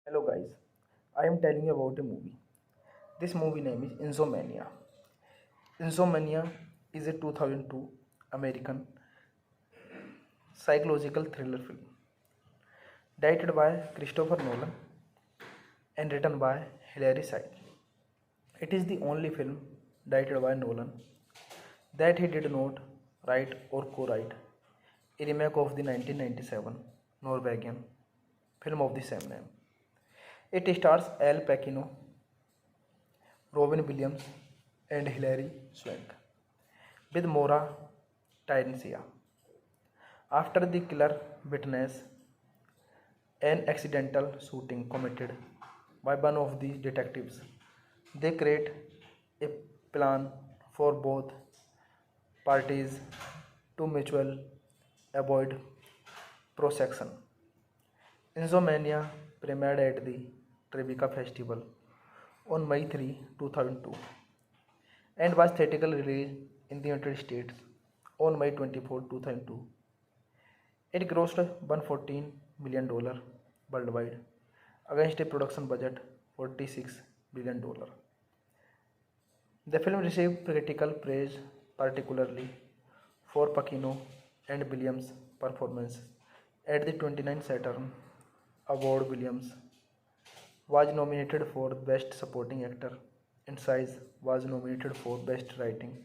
Hello guys, I am telling you about a movie. This movie name is Insomnia. Insomnia is a 2002 American psychological thriller film directed by Christopher Nolan and written by Hilary Swank. It is the only film directed by Nolan that he did not write or co-write a remake of the 1997 Norwegian film of the same name. It stars Al Pacino, Robin Williams, and Hilary Swank, with Maura Tyresia. After the killer witnesses an accidental shooting committed by one of the detectives, they create a plan for both parties to mutually avoid prosecution. Insomnia premiered at the Tribeca Festival on May 3, 2002 and was theatrically released in the United States on May 24, 2002. It grossed $114 million worldwide against a production budget $46 billion. The film received critical praise, particularly for Pacino and Williams' performance. At the 29th Saturn Award, Williams was nominated for Best Supporting Actor and Size was nominated for Best Writing.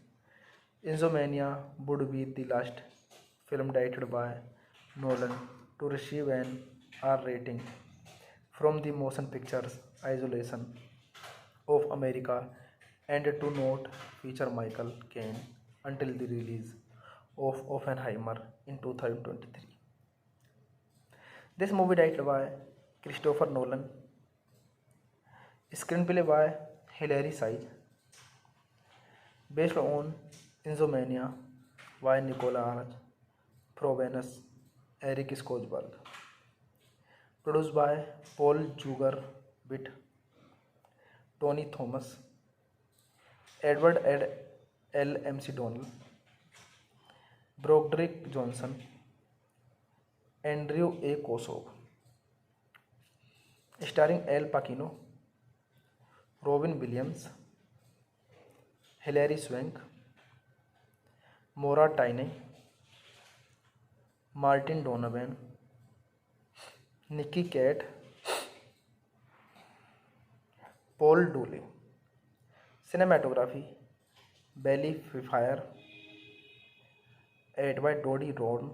Insomnia would be the last film directed by Nolan to receive an R rating from the Motion Pictures Association of America and to not feature Michael Caine until the release of Oppenheimer in 2023. This movie directed by Christopher Nolan, screenplay by Hilary Swank, based on Insomnia by Nicolas Provenus, Eric Skojberg, produced by Paul Jugar-Witt, Tony Thomas, Edward L. McDonnell, Broderick Johnson, Andrew A. Kosov, starring Al Pacino, Robin Williams, Hilary Swank, Maura Tierney, Martin Donovan, Nicky Cat, Paul Dooley. Cinematography Belly Fire, edited by Dodie Ron,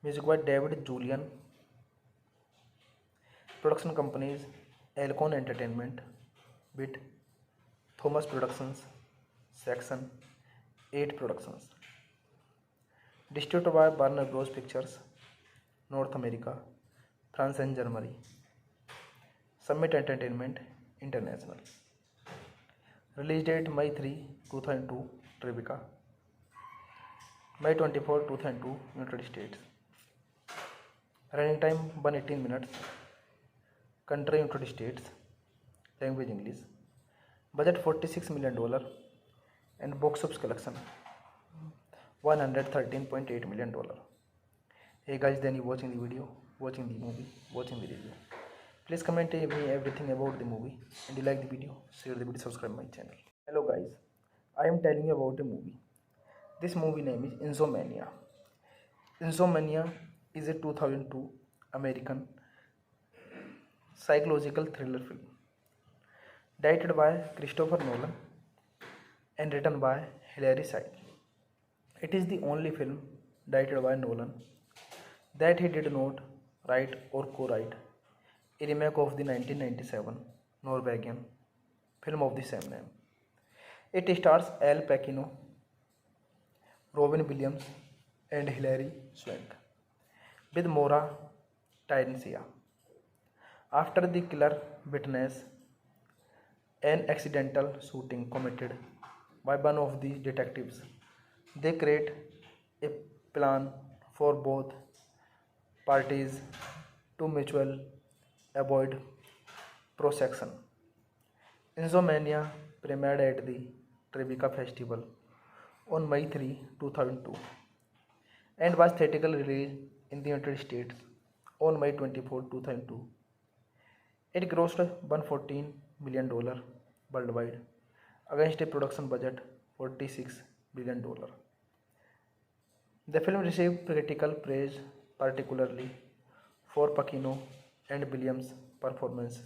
music by David Julian. Production companies Alcon Entertainment, Bit, Thomas Productions, Section 8 Productions. Distributed by Warner Bros. Pictures, North America, France and Germany. Summit Entertainment International. Release date May 3, 2002, Tribeca. May 24, 2002, United States. Running time 118 minutes. Country United States. Language English. Budget $46 million and box office collection $113.8 million. Hey guys, then you watching the video, watching the movie, watching the review. Please comment me everything about the movie and you like the video, share the video, subscribe my channel. Hello guys, I am telling you about a movie. This movie name is Insomnia. Insomnia is a 2002 American psychological thriller film directed by Christopher Nolan and written by Hilary Swank. It is the only film directed by Nolan that he did not write or co-write a remake of the 1997 Norwegian film of the same name. It stars Al Pacino, Robin Williams, and Hilary Swank, with Maura Tyresia. After the killer witnesses an accidental shooting committed by one of the detectives, they create a plan for both parties to mutually avoid prosecution. Insomnia premiered at the Tribeca Festival on May 3, 2002 and was theatrically released in the United States on May 24, 2002. It grossed $114 million worldwide against a production budget $46 billion. The film received critical praise, particularly for Pacino and Williams' performance.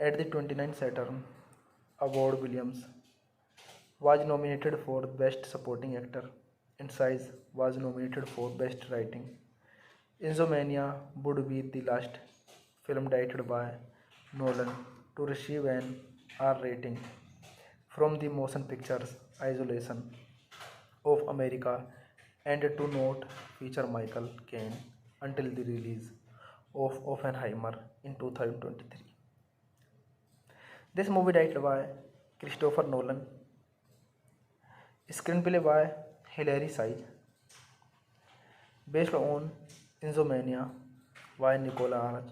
At the 29th Saturn Award, Williams was nominated for Best Supporting Actor and Size was nominated for Best Writing. Insomnia would be the last film directed by Nolan to receive an R rating from the Motion Pictures Association of America and to not feature Michael Caine until the release of Oppenheimer in 2023. This movie directed by Christopher Nolan, screenplay by Hilary Seiz, based on Insomnia by Nicolas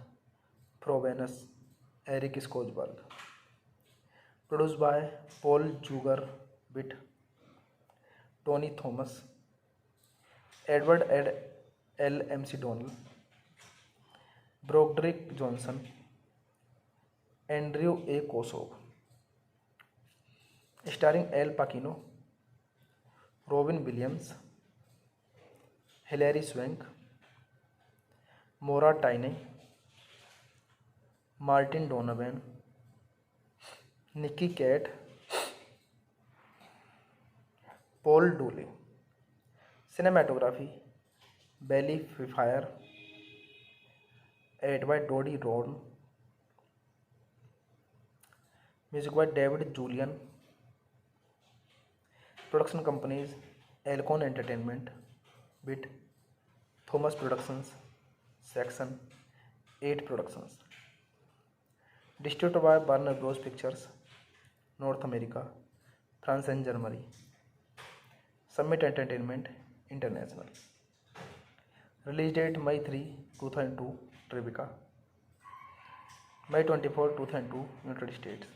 Provenance, Eric Skojberg, produced by Paul Jugar-Witt, Tony Thomas, Edward L. McDonnell, Broderick Johnson, Andrew A. Kosov, starring Al Pacino, Robin Williams, Hilary Swank, Maura Tierney, Martin Donovan, Nicky Katt, Paul Dooley. Cinematography Belly Fire, edited by Dodie Ron, music by David Julian. Production companies Alcon Entertainment, BIT, Thomas Productions, Section 8 Productions. Distributed by Warner Bros. Pictures, North America, France and Germany. Summit Entertainment International. Release date May 3, 2002, Tribeca. May 24, 2002, United States.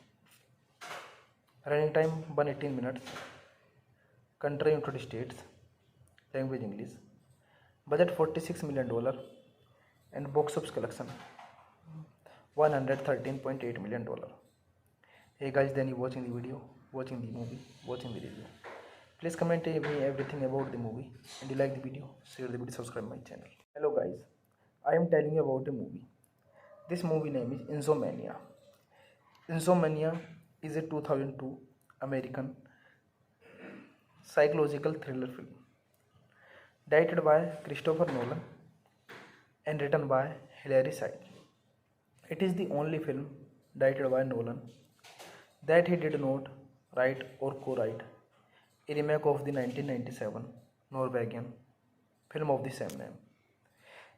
Running time 118 minutes. Country United States. Language English. Budget $46 million and box office collection $113.8 million. Hey guys, then you watching the video, watching the movie, watching the review. Please comment me everything about the movie, and you like the video, share the video, subscribe my channel. Hello guys, I am telling you about a movie. This movie name is Insomnia. Insomnia is a 2002 American psychological thriller film directed by Christopher Nolan and written by Hilary Seiz. It is the only film directed by Nolan that he did not write or co-write a remake of the 1997 Norwegian film of the same name.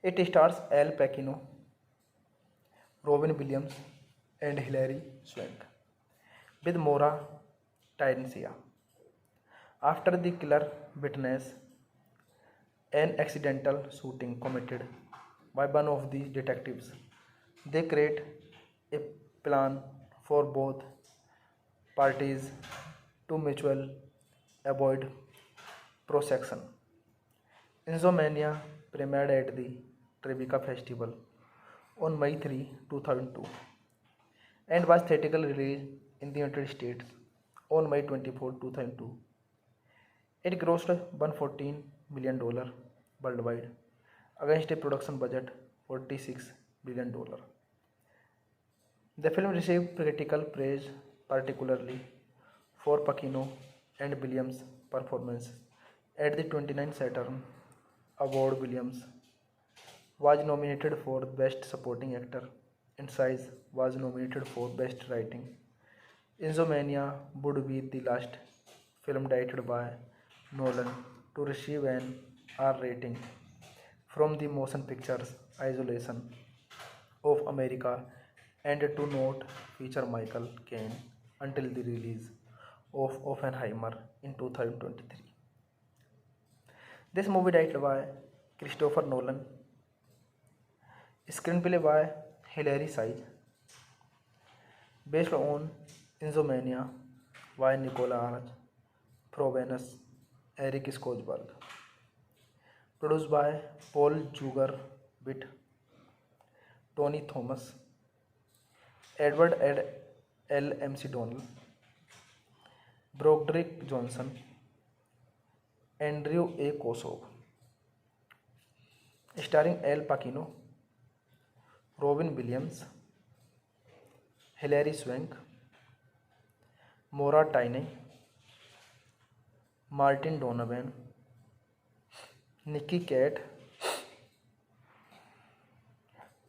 It stars Al Pacino, Robin Williams, and Hilary Swank, with Maura Tierney. After the killer witnesses an accidental shooting committed by one of the detectives, they create a plan for both parties to mutually avoid prosecution. Insomnia premiered at the Tribeca Festival on May 3, 2002 and was theatrically released in the United States on May 24, 2002. It grossed $114 million worldwide against a production budget $46 billion. The film received critical praise, particularly for Pacino and Williams' performance. At the 29th Saturn Award, Williams was nominated for Best Supporting Actor and Size was nominated for Best Writing. Insomnia would be the last film directed by Nolan to receive an R rating from the Motion Pictures Association of America and to not feature Michael Caine until the release of Oppenheimer in 2023. This movie directed by Christopher Nolan, screenplay by Hilary Seiz, based on Insomnia by Nicolas Provenance, Eric Skojberg, produced by Paul Jugar-Witt, Tony Thomas, Edward L. McDonnell, Broderick Johnson, Andrew A. Kosov, starring Al Pacino, Robin Williams, Hilary Swank, Maura Tierney, Martin Donovan, Nicky Cat,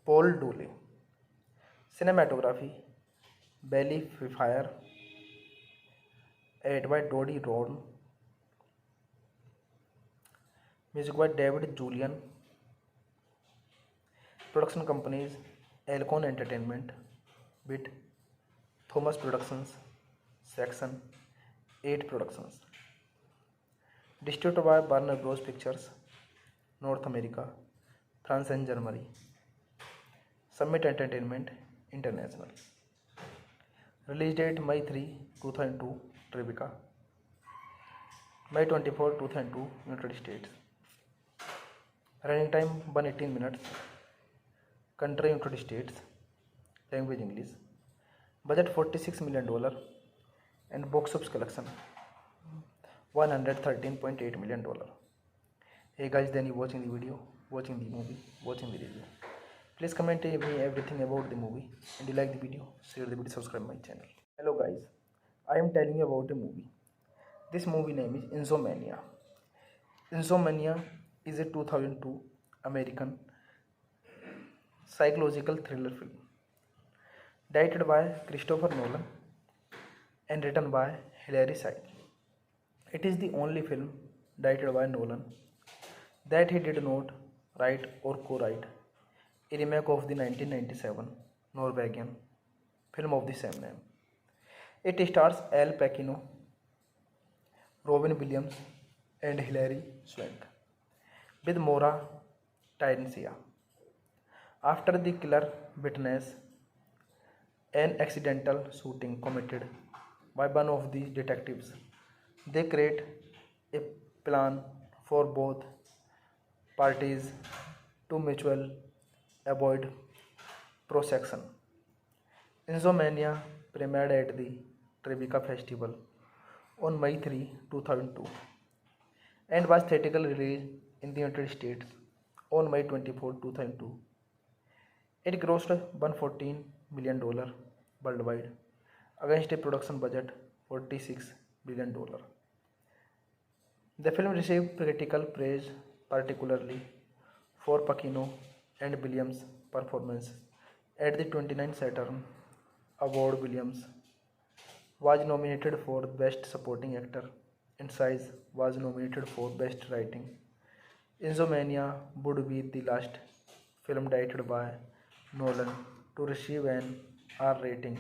Paul Dooley. Cinematography Belly Fire, edited by Dodie Ron, music by David Julian. Production companies Alcon Entertainment, BIT, Thomas Productions, Section 8 Productions. Distributed by Warner Bros. Pictures, North America, France and Germany. Summit Entertainment International. Release date May 3, 2002, Tribeca. May 24, 2002, United States. Running time 118 minutes. Country United States. Language English. Budget $46 million and box office collection $113.8 million. Hey guys, then you watching the video, watching the movie, watching the review. Please comment me everything about the movie, and you like the video, share the video, subscribe my channel. Hello guys, I am telling you about a movie. This movie name is Insomnia. Insomnia is a 2002 American psychological thriller film directed by Christopher Nolan and written by Hilary Swank. It is the only film directed by Nolan that he did not write or co-write a remake of the 1997 Norwegian film of the same name. It stars Al Pacino, Robin Williams, and Hilary Swank, with Maura Tierney. After the killer witnesses an accidental shooting committed by one of the detectives, they create a plan for both parties to mutually avoid prosecution. Insomnia premiered at the Tribeca Festival on May 3, 2002 and was theatrically released in the United States on May 24, 2002. It grossed $114 million worldwide against a production budget $46 billion. The film received critical praise, particularly for Pacino and Williams' performance. At the 29th Saturn Award, Williams was nominated for Best Supporting Actor and Size was nominated for Best Writing. Insomnia would be the last film directed by Nolan to receive an R rating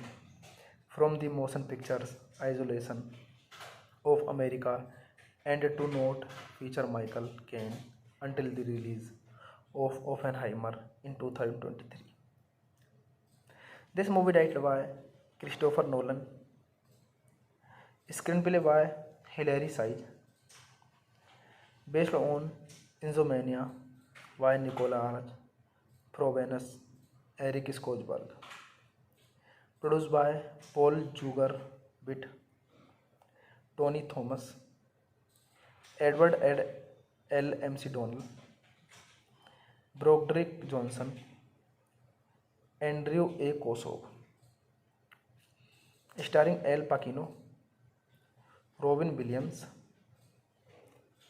from the Motion Pictures Association of America and to not feature Michael Caine until the release of Oppenheimer in 2023. This movie directed by Christopher Nolan, screenplay by Hilary Swank, based on Insomnia by Nicolas Provenance, Eric Skojberg, produced by Paul Juger Witt, Tony Thomas, Edward L. McDonnell, Broderick Johnson, Andrew A. Kosov, starring Al Pacino, Robin Williams,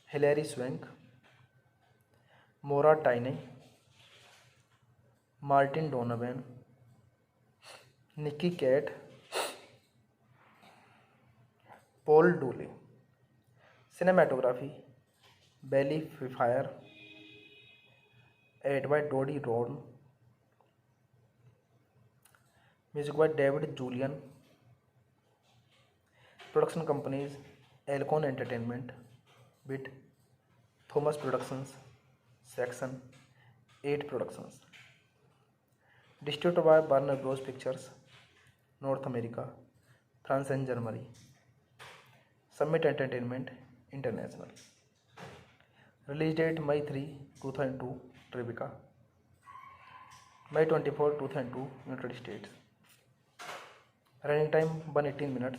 Hilary Swank, Maura Tierney, Martin Donovan, Nicky Cat, Paul Dooley. Cinematography Belly Fire, edited by Dodie Ron, music by David Julian. Production companies Alcon Entertainment, BIT, Thomas Productions, Section 8 Productions. Distributed by Warner Bros. Pictures, North America, France and Germany. Summit Entertainment International. Release date May 3, 2002, Tribeca. May 24, 2002, United States. Running time 118 minutes.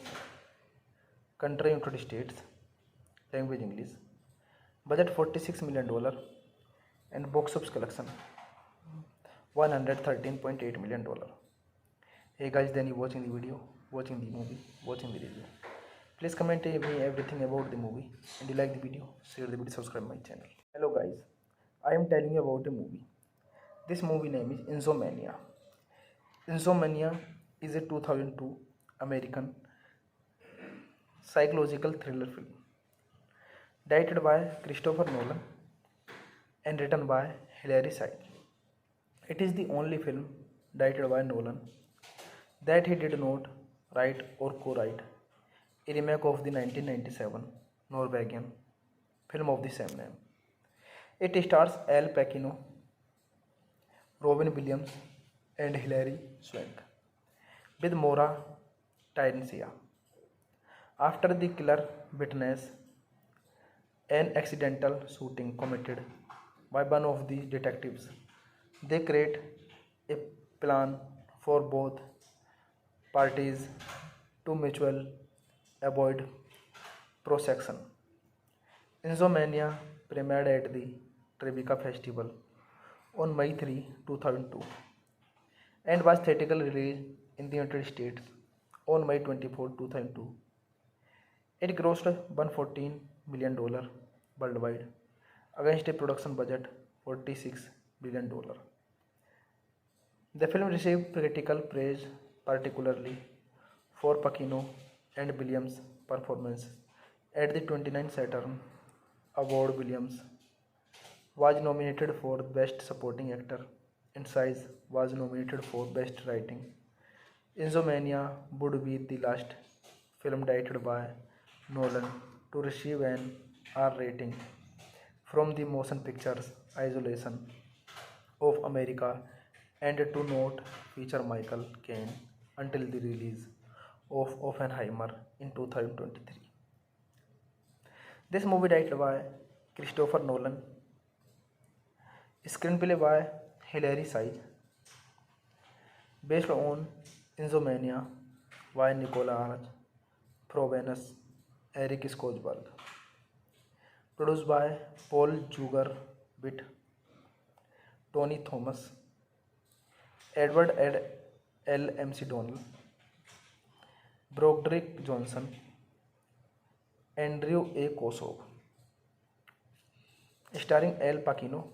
Country United States. Language English. Budget $46 million. And box office collection $113.8 million. Hey guys, then you watching the video, watching the movie, watching the review. Please comment me everything about the movie, and you like the video, share the video, subscribe my channel. Hello guys, I am telling you about a movie. This movie name is Insomnia. Insomnia is a 2002 American psychological thriller film directed by Christopher Nolan and written by Hilary Swank. It is the only film directed by Nolan that he did not write or co-write a remake of the 1997 Norwegian film of the same name. It stars Al Pacino, Robin Williams, and Hilary Swank, with Maura Tyrencia. After the killer witnesses an accidental shooting committed by one of the detectives, they create a plan for both parties to mutually avoid prosecution. Insomnia premiered at the Tribeca Festival on May 3, 2002 and was theatrically released in the United States on May 24, 2002. It grossed $114 million worldwide against a production budget $46 billion. The film received critical praise, particularly for Pacino and Williams' performance. At the 29th Saturn Award, Williams was nominated for Best Supporting Actor and Size was nominated for Best Writing. Insomnia would be the last film directed by Nolan to receive an R rating from the Motion Pictures Association of America and to not feature Michael Caine until the release of Oppenheimer in 2023. This movie directed by Christopher Nolan, screenplay by Hilary Swank, based on Insomnia by Nicolas Provenance, Eric Skosberg, produced by Paul Jugar-Witt, Tony Thomas, Edward L. McDonnell, Broderick Johnson, Andrew A. Kosov, starring Al Pacino,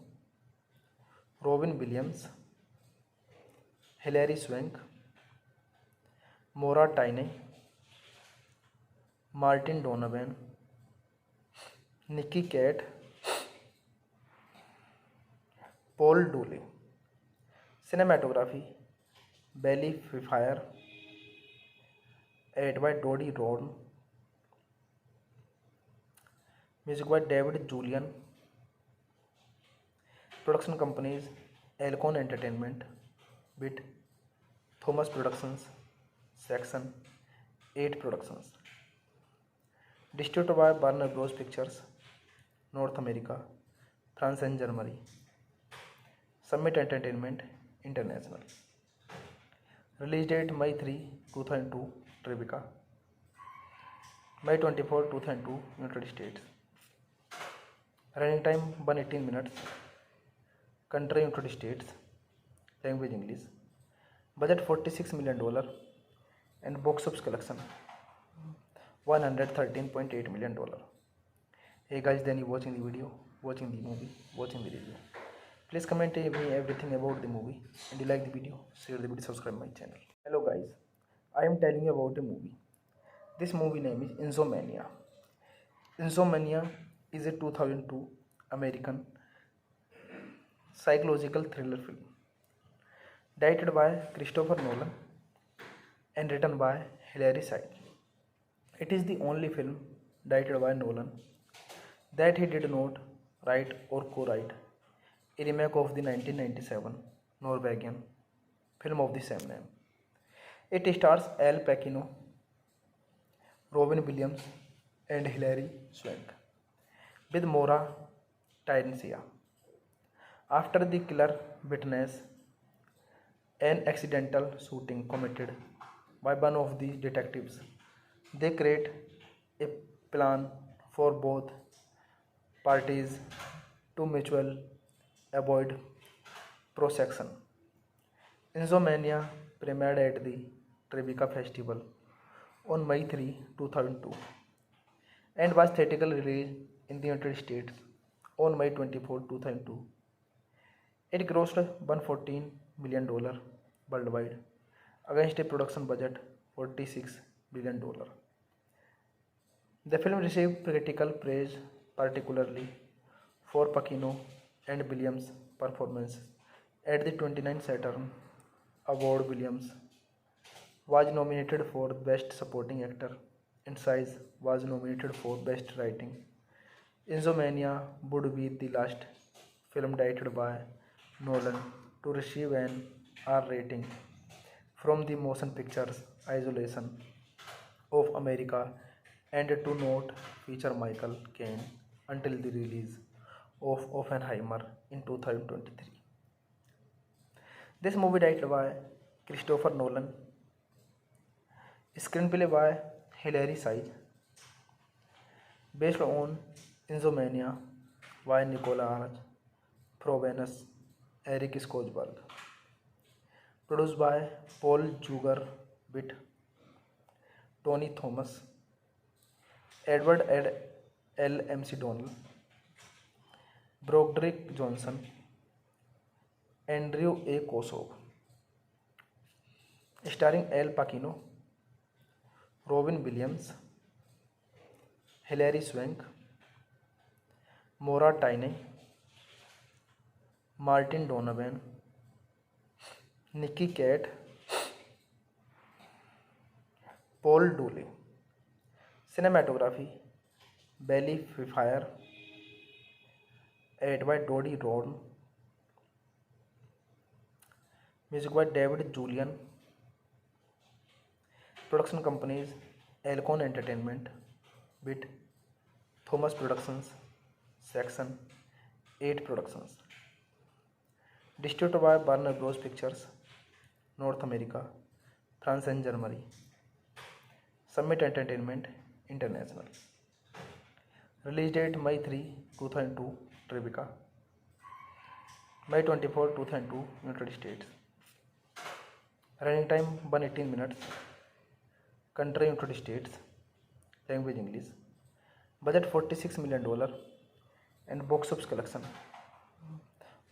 Robin Williams, Hilary Swank, Maura Tierney, Martin Donovan, Nicky Katt, Paul Dooley. Cinematography Belly Fire, edited by Dodie Ron. Music by David Julian. Production companies Alcon Entertainment, BIT, Thomas Productions, Section 8 Productions. Distributed by Warner Bros. Pictures, North America, France and Germany. Summit Entertainment International. Release date May 3, 2002, Tribeca. May 24, 2002, United States. Running time 118 minutes. Country United States. Language English. Budget $46 million and box office collection $113.8 million. Hey guys, then you watching the video, watching the movie, watching the review. Please comment me everything about the movie, and you like the video, share the video, subscribe my channel. Hello guys, I am telling you about a movie. This movie name is Insomnia. Insomnia is a 2002 American psychological thriller film directed by Christopher Nolan and written by Hilary Swank. It is the only film directed by Nolan that he did not write or co-write a remake of the 1997 Norwegian film of the same name. It stars Al Pacino, Robin Williams, and Hilary Swank, with Maura Tyrencia. After the killer witnesses an accidental shooting committed by one of the detectives. They create a plan for both parties to mutual avoid prosecution. Insomnia premiered at the Tribeca Festival on May 3, 2002 and was theatrically released in the United States on May 24, 2002. It grossed $114 million worldwide against a production budget $46 billion. The film received critical praise, particularly for Pacino and Williams' performances. At the 29th Saturn Award, Williams was nominated for Best Supporting Actor and Size was nominated for Best Writing. Insomnia would be the last film directed by Nolan to receive an R rating from the Motion Pictures Association of America and to not feature Michael Caine until the release of Oppenheimer in 2023. This movie directed by Christopher Nolan, screenplay by Hilary Seiz, based on Insomnia by Nicolas Provenus, Eric Skojberg, produced by Paul Jugar-Witt, Tony Thomas, Edward L. McDonnell, Broderick Johnson, Andrew A. Kosov, starring Al Pacino, Robin Williams, Hilary Swank, Maura Tierney, Martin Donovan, Nicky Katt, Paul Dooley. Cinematography Belly Fire, edited by Dodie Ron, music by David Julian. Production companies Alcon Entertainment, BIT, Thomas Productions, Section 8 Productions. Distributed by Warner Bros. Pictures, North America, France and Germany. Summit Entertainment International. Release date May 3, 2002, Tribeca. May 24, 2002, United States. Running time 118 minutes. Country United States. Language English. Budget $46 million and box office collection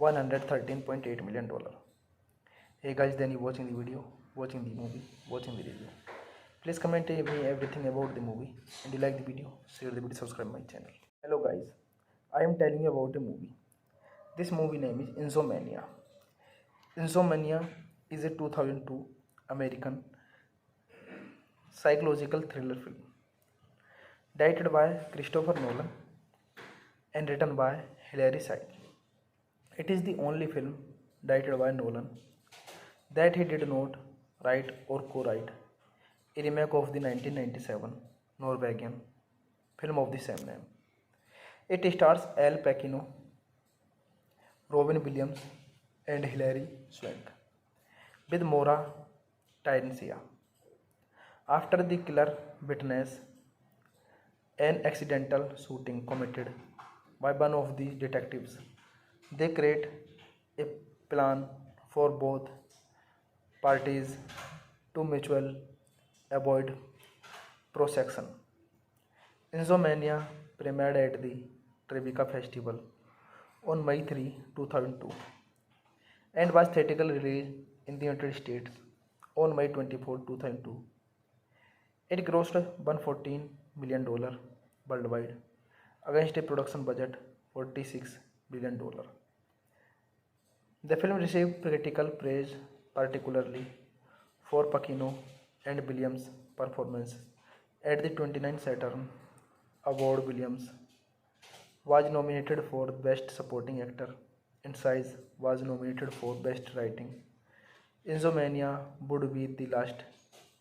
$113.8 million. Hey guys, then you watching the video, watching the movie, watching the review. Please comment me everything about the movie, and you like the video, share the video, subscribe my channel. Hello guys, I am telling you about a movie. This movie name is Insomnia. Insomnia is a 2002 American psychological thriller film directed by Christopher Nolan and written by Hilary Seiz. It is the only film directed by Nolan that he did not write or co-write a remake of the 1997 Norwegian film of the same name. It stars Al Pacino, Robin Williams, and Hilary Swank, with Maura Tierney. After the killer witnesses an accidental shooting committed by one of the detectives, they create a plan for both parties to mutual avoid prosecution. Insomnia premiered at the Tribeca Festival on May 3, 2002 and was theatrically released in the United States on May 24, 2002. It grossed $114 million worldwide against a production budget $46 billion. The film received critical praise, particularly for Pacino and Williams' performances. At the 29th Saturn Award, Williams was nominated for Best Supporting Actor and Size was nominated for Best Writing. Insomnia would be the last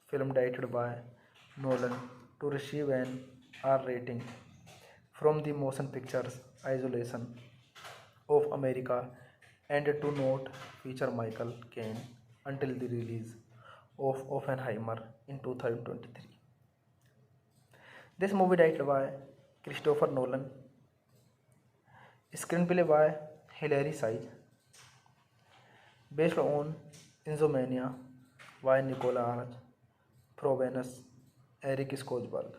film directed by Nolan to receive an R rating from the Motion Pictures Association of America and to not feature Michael Caine until the release of Oppenheimer in 2023. This movie directed by Christopher Nolan, screenplay by Hilary Seiz, based on Insomnia by Nicolas Provenus, Eric Skosberg,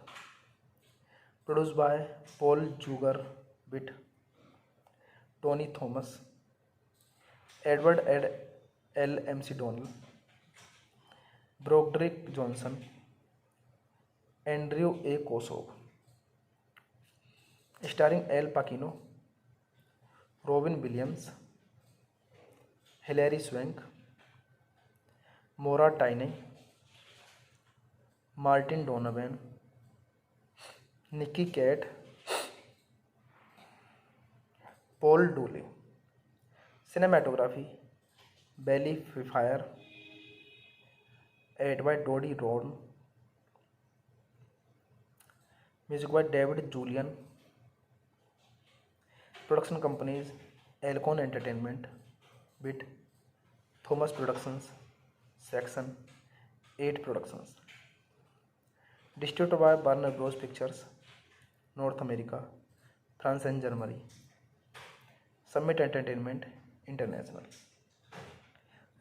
produced by Paul Juger Witt, Tony Thomas, Edward L. McDonnell, Broderick Johnson, Andrew A. Kosov, starring Al Pacino, Robin Williams, Hilary Swank, Maura Tierney, Martin Donovan, Nicky Cat, Paul Dooley. Cinematography Belly Fire, edited by Dodie Ron, music by David Julian. Production companies Alcon Entertainment, BIT, Thomas Productions, Section 8 Productions. Distributed by Warner Bros. Pictures, North America, France and Germany. Summit Entertainment International.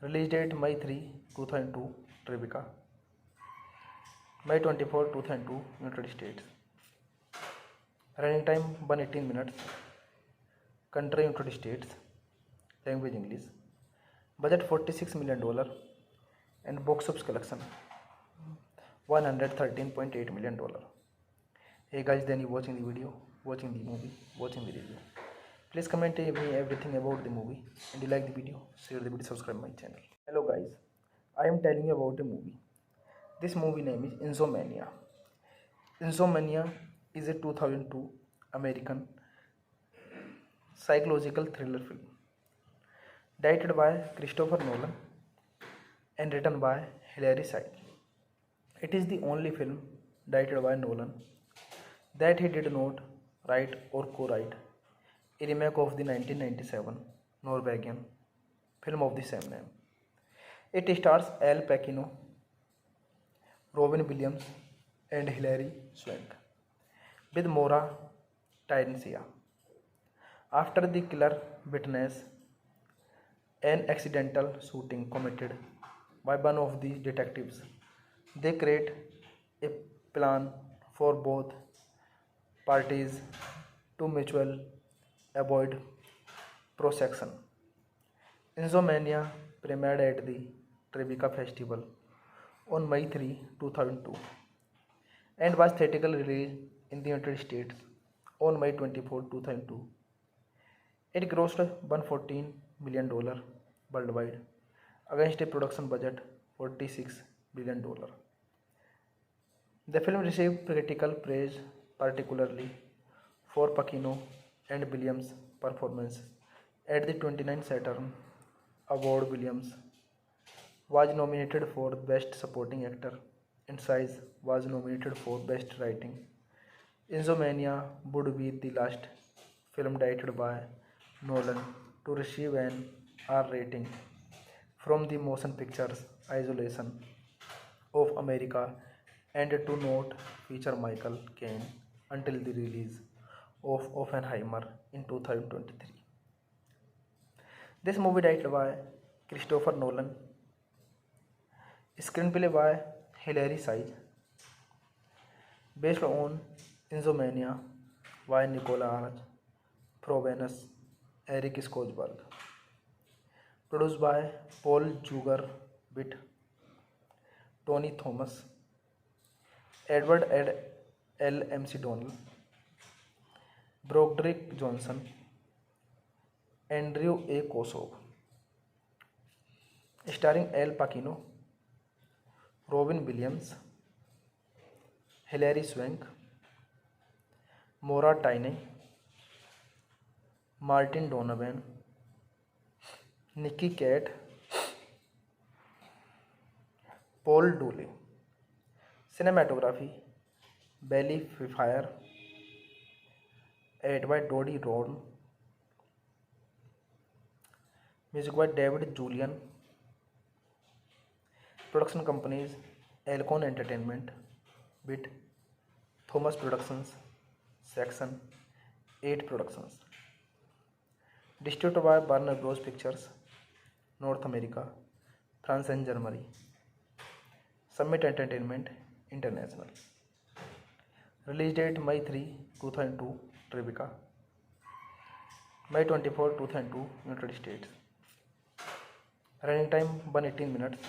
Release date May 3, 2002, Tribeca. May 24, 2002, United States. Running time 118 minutes. Country United States. Language English. Budget $46 million and box office collection $113.8 million. Hey guys, then you watching the video, watching the movie, watching the review. Please comment me everything about the movie, and you like the video, share the video, subscribe my channel. Hello guys, I am telling you about a movie. This movie name is Insomnia. Insomnia is a 2002 American psychological thriller film directed by Christopher Nolan and written by Hilary Seiz. It is the only film directed by Nolan that he did not write or co-write a remake of the 1997 Norwegian film of the same name. It stars Al Pacino, Robin Williams, and Hilary Swank, with Maura Tierney. After the killer witnesses an accidental shooting committed by one of the detectives, they create a plan for both parties to mutually avoid prosecution. Insomnia premiered at the Tribeca Festival on May 3, 2002 and was theatrically released in the United States on May 24, 2002. It grossed $114 million worldwide against a production budget $46 billion. The film received critical praise, particularly for Pacino and Williams' performance at the 29th Saturn Award. Williams was nominated for Best Supporting Actor and Seiz was nominated for Best Writing. Insomnia would be the last film directed by Nolan to receive an R rating from the Motion Pictures Association of America and to not feature Michael Caine until the release of Oppenheimer in 2023. This movie directed by Christopher Nolan, screenplay by Hilary Seiz, based on Insomnia by Nicolas Provenus, Eric Skosberg, produced by Paul Juger Witt, Tony Thomas, Edward L. McDonnell, Broderick Johnson, Andrew A. Kosov, starring Al Pacino, Robin Williams, Hilary Swank, Maura Tierney, Martin Donovan, Nicky Cat, Paul Dooley. Cinematography Belly Fire, edited by Dodie Ron, music by David Julian. Production companies Alcon Entertainment, BIT, Thomas Productions, Section 8 Productions. Distributed by Warner Bros. Pictures, North America, France and Germany. Summit Entertainment International. Release date May 3, 2002, Tribeca. May 24, 2002, United States. Running time 118 minutes.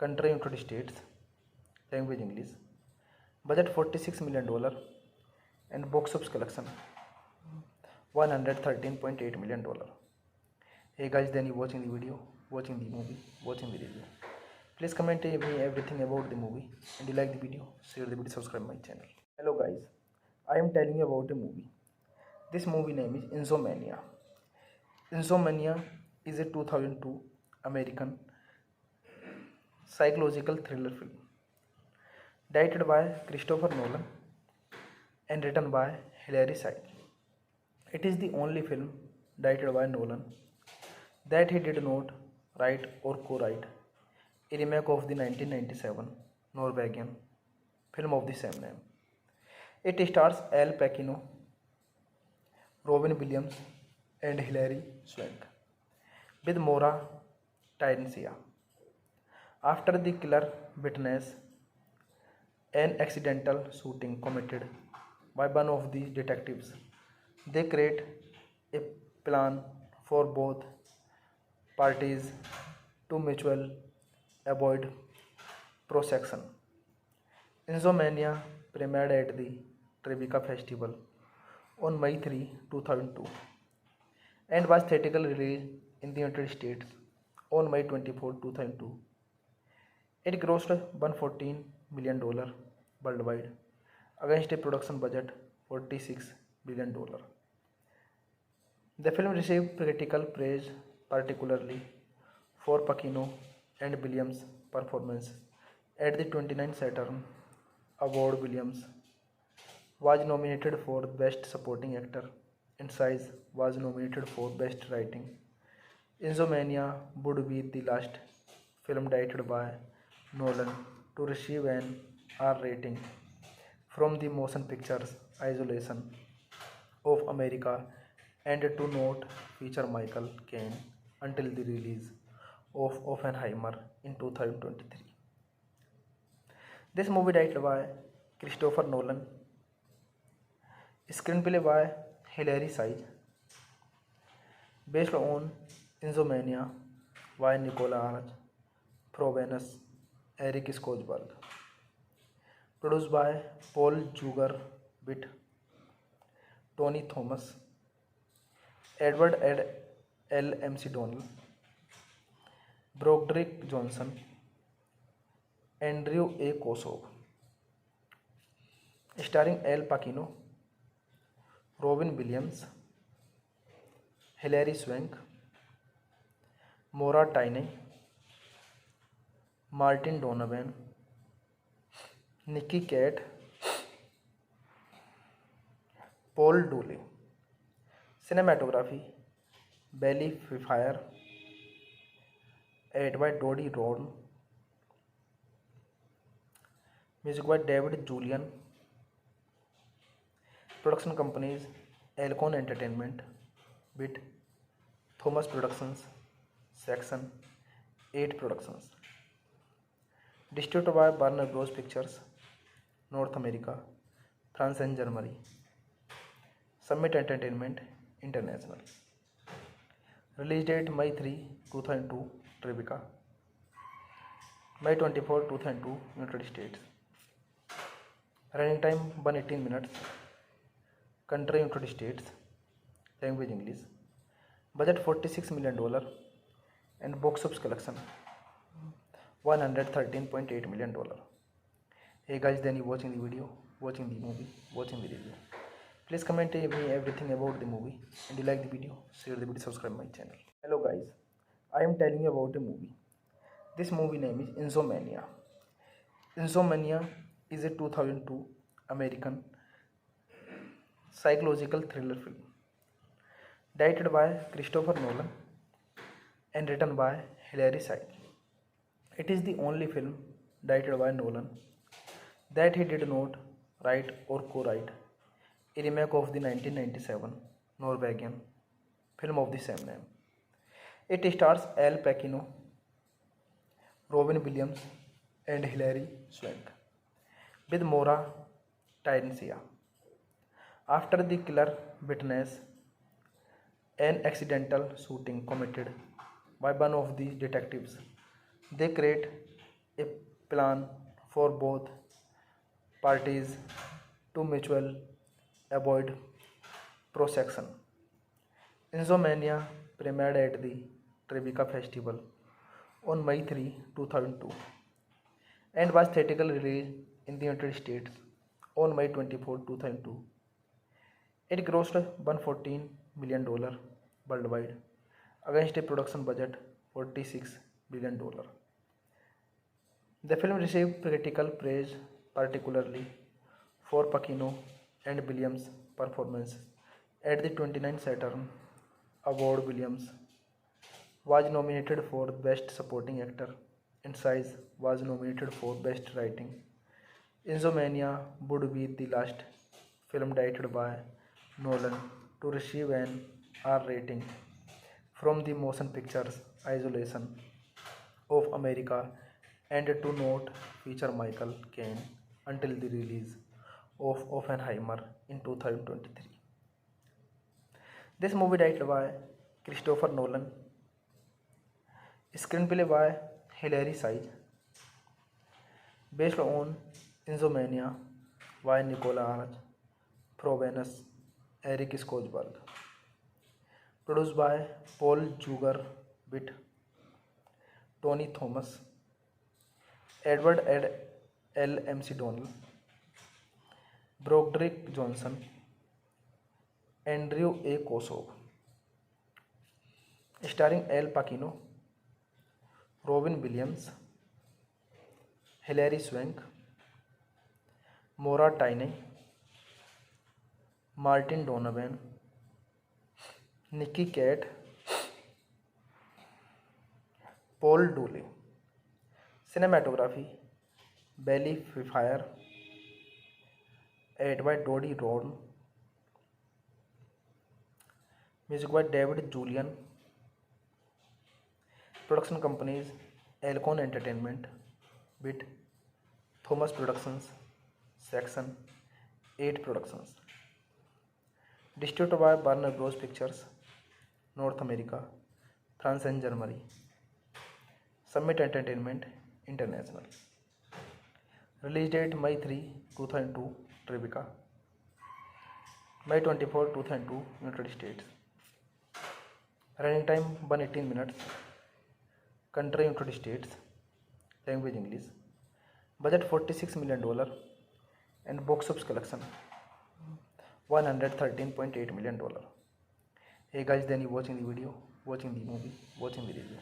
Country United States. Language English. Budget $46 million and box office collection $113.8 million. Hey guys, then you watching the video, watching the movie, watching the review. Please comment me everything about the movie, and you like the video, share the video, subscribe my channel. Hello guys, I am telling you about a movie. This movie name is Insomnia. Insomnia is a 2002 American psychological thriller film directed by Christopher Nolan and written by Hilary Swank. It is the only film directed by Nolan that he did not write or co-write a remake of the 1997 Norwegian film of the same name. It stars Al Pacino, Robin Williams, and Hilary Swank, with Maura Tyresia. After the killer witnesses an accidental shooting committed by one of the detectives, they create a plan for both parties to mutually avoid prosecution. Insomnia premiered at the Tribeca Festival on May 3, 2002 and was theatrically released in the United States on May 24, 2002. It grossed $114 million worldwide against a production budget $46 billion. The film received critical praise, particularly for Pacino and Williams' performance at the 29th Saturn Award. Williams was nominated for Best Supporting Actor and Size was nominated for Best Writing. Insomnia would be the last film directed by Nolan to receive an R rating from the Motion Pictures Association of America and to not feature Michael Caine until the release of Oppenheimer in 2023. This movie directed by Christopher Nolan, screenplay by Hilary Swank, based on Insomnia by Nicolas Provenance, Eric Skojberg, produced by Paul Juger-Witt, Tony Thomas, Edward L. McDonnell, Broderick Johnson, Andrew A. Kosov, starring Al Pacino, Robin Williams, Hilary Swank, Maura Tierney, Martin Donovan, Nicky Katt, Paul Dooley. Cinematography Belly Fire, edited by Dodie Ron. Music by David Julian. Production companies Alcon Entertainment, BIT, Thomas Productions, Section 8 Productions. Distributed by Warner Bros. Pictures, North America, France and Germany. Summit Entertainment International. Release date May 3, 2002, Tribeca. May 24, 2002, United States. Running time 118 minutes. Country United States. Language English. Budget $46 million and box office collection $113.8 million. Hey guys, then you watching the video, watching the movie, watching the review. Please comment me everything about the movie, and you like the video, share the video, subscribe my channel. Hello guys, I am telling you about a movie. This movie name is Insomnia. Insomnia is a 2002 American psychological thriller film directed by Christopher Nolan and written by Hilary Swank. It is the only film directed by Nolan that he did not write or co-write, a remake of the 1997 Norwegian film of the same name. It stars Al Pacino, Robin Williams, and Hilary Swank, with Maura Tyresia. After the killer witnesses an accidental shooting committed by one of the detectives, they create a plan for both parties to mutually avoid prosecution. Insomnia premiered at the Tribeca Festival on May 3, 2002 and was theatrically released in the United States on May 24, 2002. It grossed $114 million worldwide against a production budget $46 billion. The film received critical praise, particularly for Pacino and Williams' performances. At the 29th Saturn Award, Williams was nominated for Best Supporting Actor and Size was nominated for Best Writing. Insomnia would be the last film directed by Nolan to receive an R rating from the Motion Pictures Association of America and to not feature Michael Caine until the release of Oppenheimer in 2023. This movie directed by Christopher Nolan, screenplay by Hilary Swank, based on Insomnia by Nicolas Provenus, Eric Skojberg, produced by Paul Jugar-Witt, Tony Thomas, Edward L. McDonnell, Broderick Johnson, Andrew A. Kosov, starring Al Pacino, Robin Williams, Hilary Swank, Maura Tierney, Martin Donovan, Nicky Cat, Paul Dooley. Cinematography Belly Fire, edited by Dodie Ron, music by David Julian. Production companies Alcon Entertainment, BIT, Thomas Productions, Section 8 Productions. Distributed by Warner Bros. Pictures, North America, France and Germany. Summit Entertainment International. Release date May 3, 2002, Tribeca. May 24, 2002, United States. Running time 118 minutes. Country United States. Language English. Budget $46 million and box office collection $113.8 million. Hey guys, then you watching the video, watching the movie, watching the review.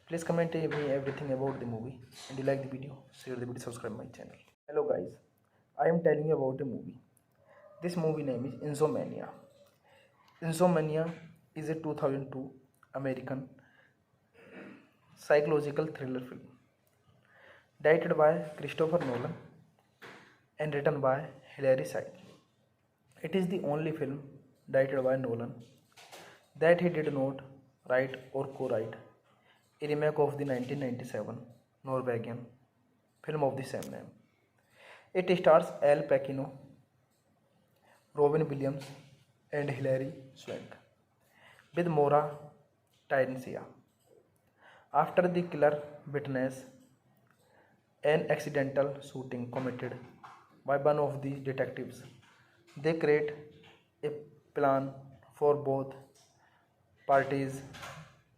Please comment me everything about the movie, and you like the video, share the video, subscribe my channel. Hello guys, I am telling you about a movie. This movie name is Insomnia. Insomnia is a 2002 American psychological thriller film directed by Christopher Nolan and written by Hilary Swank. It is the only film directed by Nolan that he did not write or co-write, a remake of the 1997 Norwegian film of the same name. It stars Al Pacino, Robin Williams, and Hilary Swank, with Maura Tyresia. After the killer witnesses an accidental shooting committed by one of the detectives, they create a plan for both parties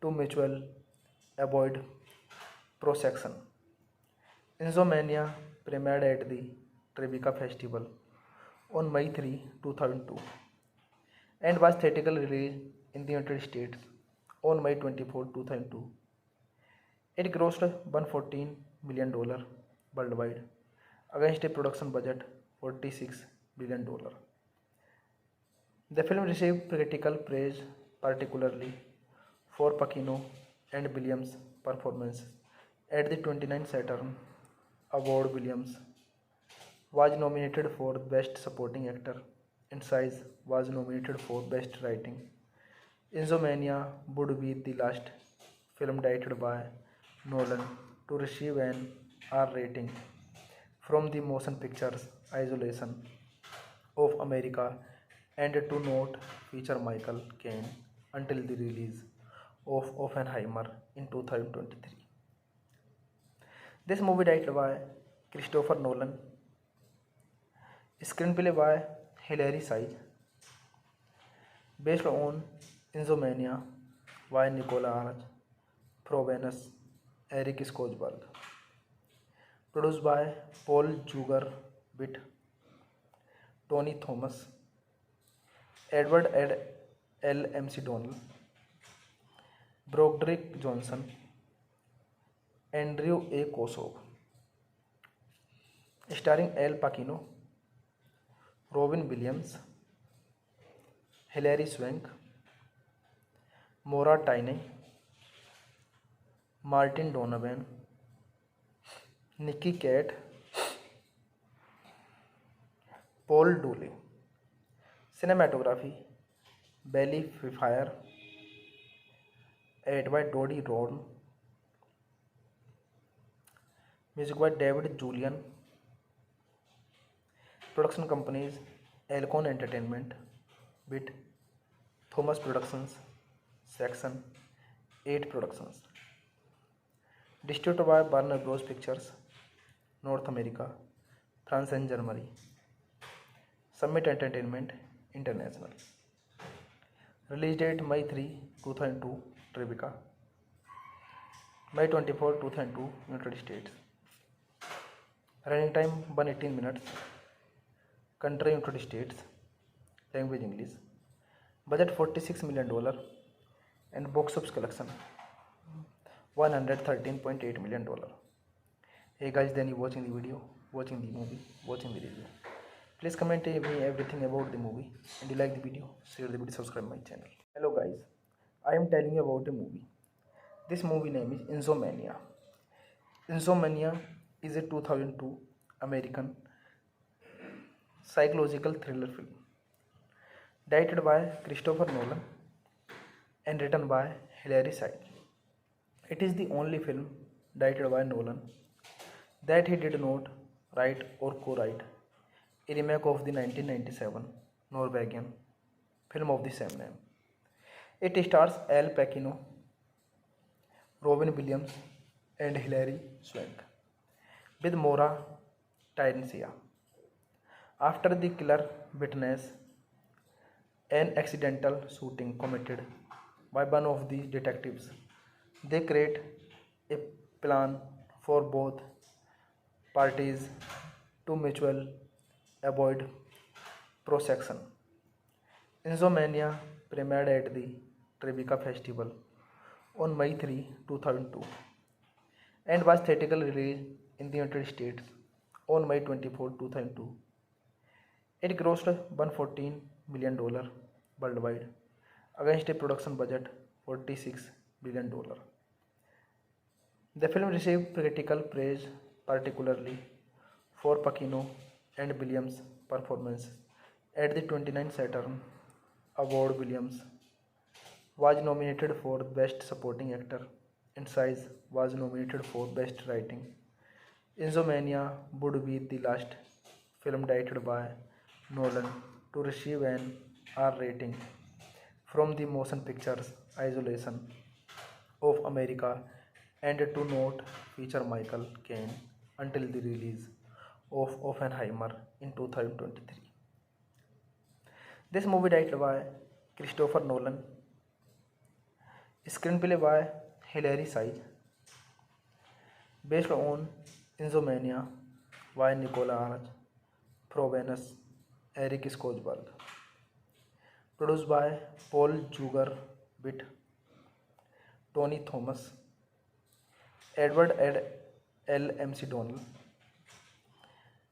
to mutually avoid prosecution. Insomnia premiered at the Tribeca Festival on May 3, 2002 and was theatrically released in the United States on May 24, 2002. It grossed $114 million worldwide against a production budget $46 billion. The film received critical praise, particularly for Pacino and Williams' performances. At the 29th Saturn Award, Williams was nominated for Best Supporting Actor, and Size was nominated for Best Writing. Insomnia would be the last film directed by Nolan to receive an R rating from the Motion Pictures Isolation of America and to not feature Michael Caine until the release of Oppenheimer in 2023. This movie directed by Christopher Nolan, screenplay by Hilary Seiz, based on Insomnia by Nicola Arch, Provenus, Eric Skojberg, produced by Paul Jugar Witt, Tony Thomas, Edward L. McDonnell, Broderick Johnson, Andrew A. Kosov, starring Al Pacino, Robin Williams, Hilary Swank, Maura Tierney, Martin Donovan, Nicky Cat, Paul Dooley. Cinematography Belly Fire, edited by Dodie Ron, music by David Julian. Production companies Alcon Entertainment, BIT, Thomas Productions, Section 8 Productions. Distributed by Warner Bros. Pictures, North America, France and Germany. Summit Entertainment International. Release date May 3, 2002, Tribeca. May 24, 2002, United States. Running time 118 minutes. Country United States. Language English. Budget $46 million and box office collection $113.8 million. Hey guys, then you watching the video, watching the movie, watching the review. Please comment me everything about the movie, and you like the video, share the video, subscribe my channel. Hello guys, I am telling you about a movie. This movie name is Insomnia. Insomnia is a 2002 American psychological thriller film directed by Christopher Nolan and written by Hilary Seiz. It is the only film directed by Nolan that he did not write or co-write a remake of the 1997 Norwegian film of the same name. It stars Al Pacino, Robin Williams, and Hilary Swank, with Maura Tierney. After the killer witnesses an accidental shooting committed by one of the detectives, they create a plan for both parties to mutually avoid prosecution. Insomnia premiered at the Tribeca Festival on May 3, 2002 and was theatrically released in the United States on May 24, 2002. It grossed $114 million worldwide against a production budget $46 billion. The film received critical praise, particularly for Pacino and Williams' performance. At the 29th Saturn Award, Williams was nominated for Best Supporting Actor, and Size was nominated for Best Writing. Insomnia would be the last film directed by Nolan to receive an R rating from the Motion Pictures Isolation of America and to not feature Michael Caine until the release of Oppenheimer in 2023. This movie directed by Christopher Nolan, screenplay by Hilary Seiz, based on Insomnia by Nicola Arch, Provenus, Eric Skojberg, produced by Paul Jugar Witt, Tony Thomas, Edward L. McDonnell,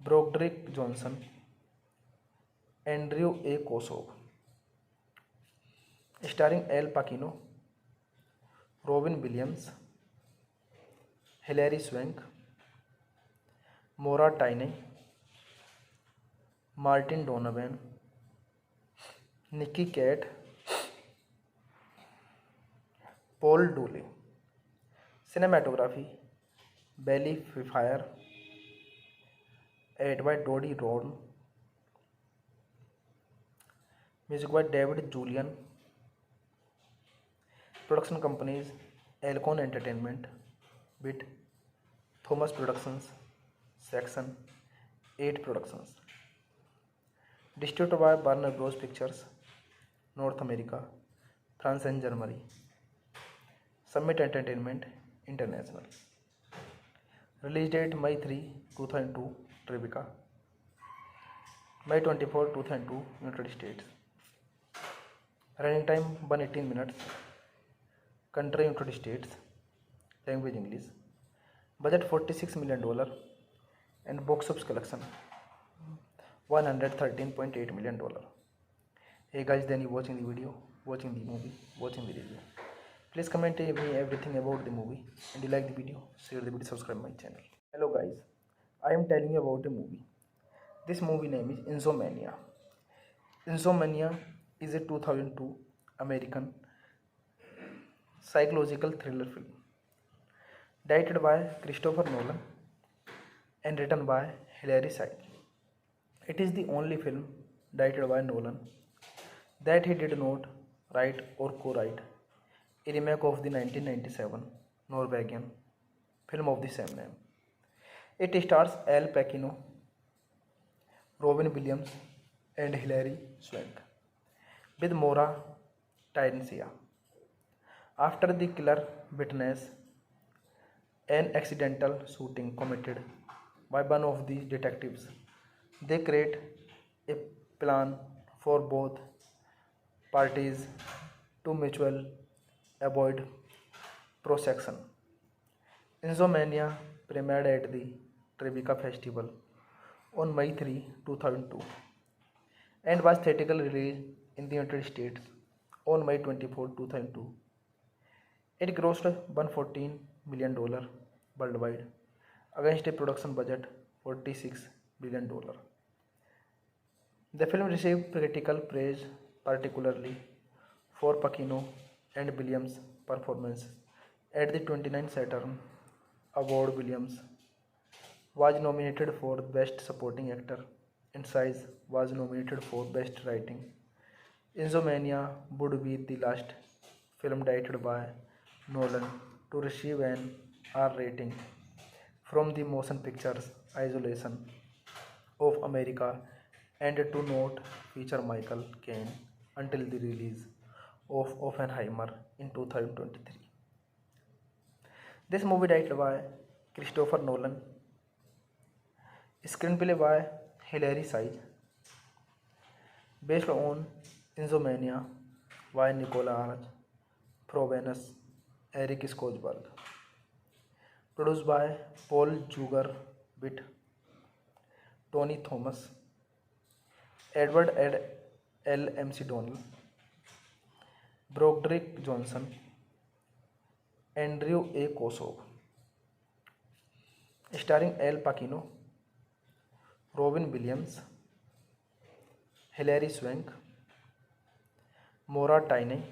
Broderick Johnson, Andrew A. Kosov, starring Al Pacino, Robin Williams, Hilary Swank, Maura Tierney, Martin Donovan, Nikki Cat, Paul Dooley. Cinematography Belly Fire, edited by Dodie Ron. Music by David Julian. Production companies Alcon Entertainment, BIT, Thomas Productions, Section 8 Productions. Distributed by Warner Bros. Pictures, North America, France and Germany. Summit Entertainment International. Release date May 3, 2002, Tribeca. May 24, 2002, United States. Running time 118 minutes. Country United States. Language English. Budget $46 million and box office collection $113.8 million. Hey guys, then you watching the video, watching the movie, watching the review. Please comment me everything about the movie, and you like the video, share the video, subscribe my channel. Hello guys, I am telling you about a movie. This movie name is Insomnia. Insomnia is a 2002 American psychological thriller film, directed by Christopher Nolan and written by Hilary Swank. It is the only film directed by Nolan that he did not write or co-write a remake of the 1997 Norwegian film of the same name. It stars Al Pacino, Robin Williams, and Hilary Swank, with Maura Tierney. After the killer witnesses an accidental shooting committed by one of the detectives, they create a plan for both parties to mutually avoid prosecution. Insomnia premiered at the Tribeca Festival on May 3, 2002 and was theatrically released in the United States on May 24, 2002. It grossed $114 million worldwide against a production budget $46 billion. The film received critical praise, particularly for Pacino and Williams' performance at the 29th Saturn Award. Williams was nominated for Best Supporting Actor and Size was nominated for Best Writing. Insomnia would be the last film directed by Nolan to receive an R rating from the Motion Pictures Association of America and to not feature Michael Caine until the release of Oppenheimer in 2023. This movie directed by Christopher Nolan, screenplay by Hilary Swank, based on Insomnia by Nicolas Provenance, Eric Skosberg, produced by Paul Juger-Witt, Tony Thomas, Edward L. McDonnell, Broderick Johnson, Andrew A. Kosov, starring Al Pacino, Robin Williams, Hilary Swank, Maura Tierney,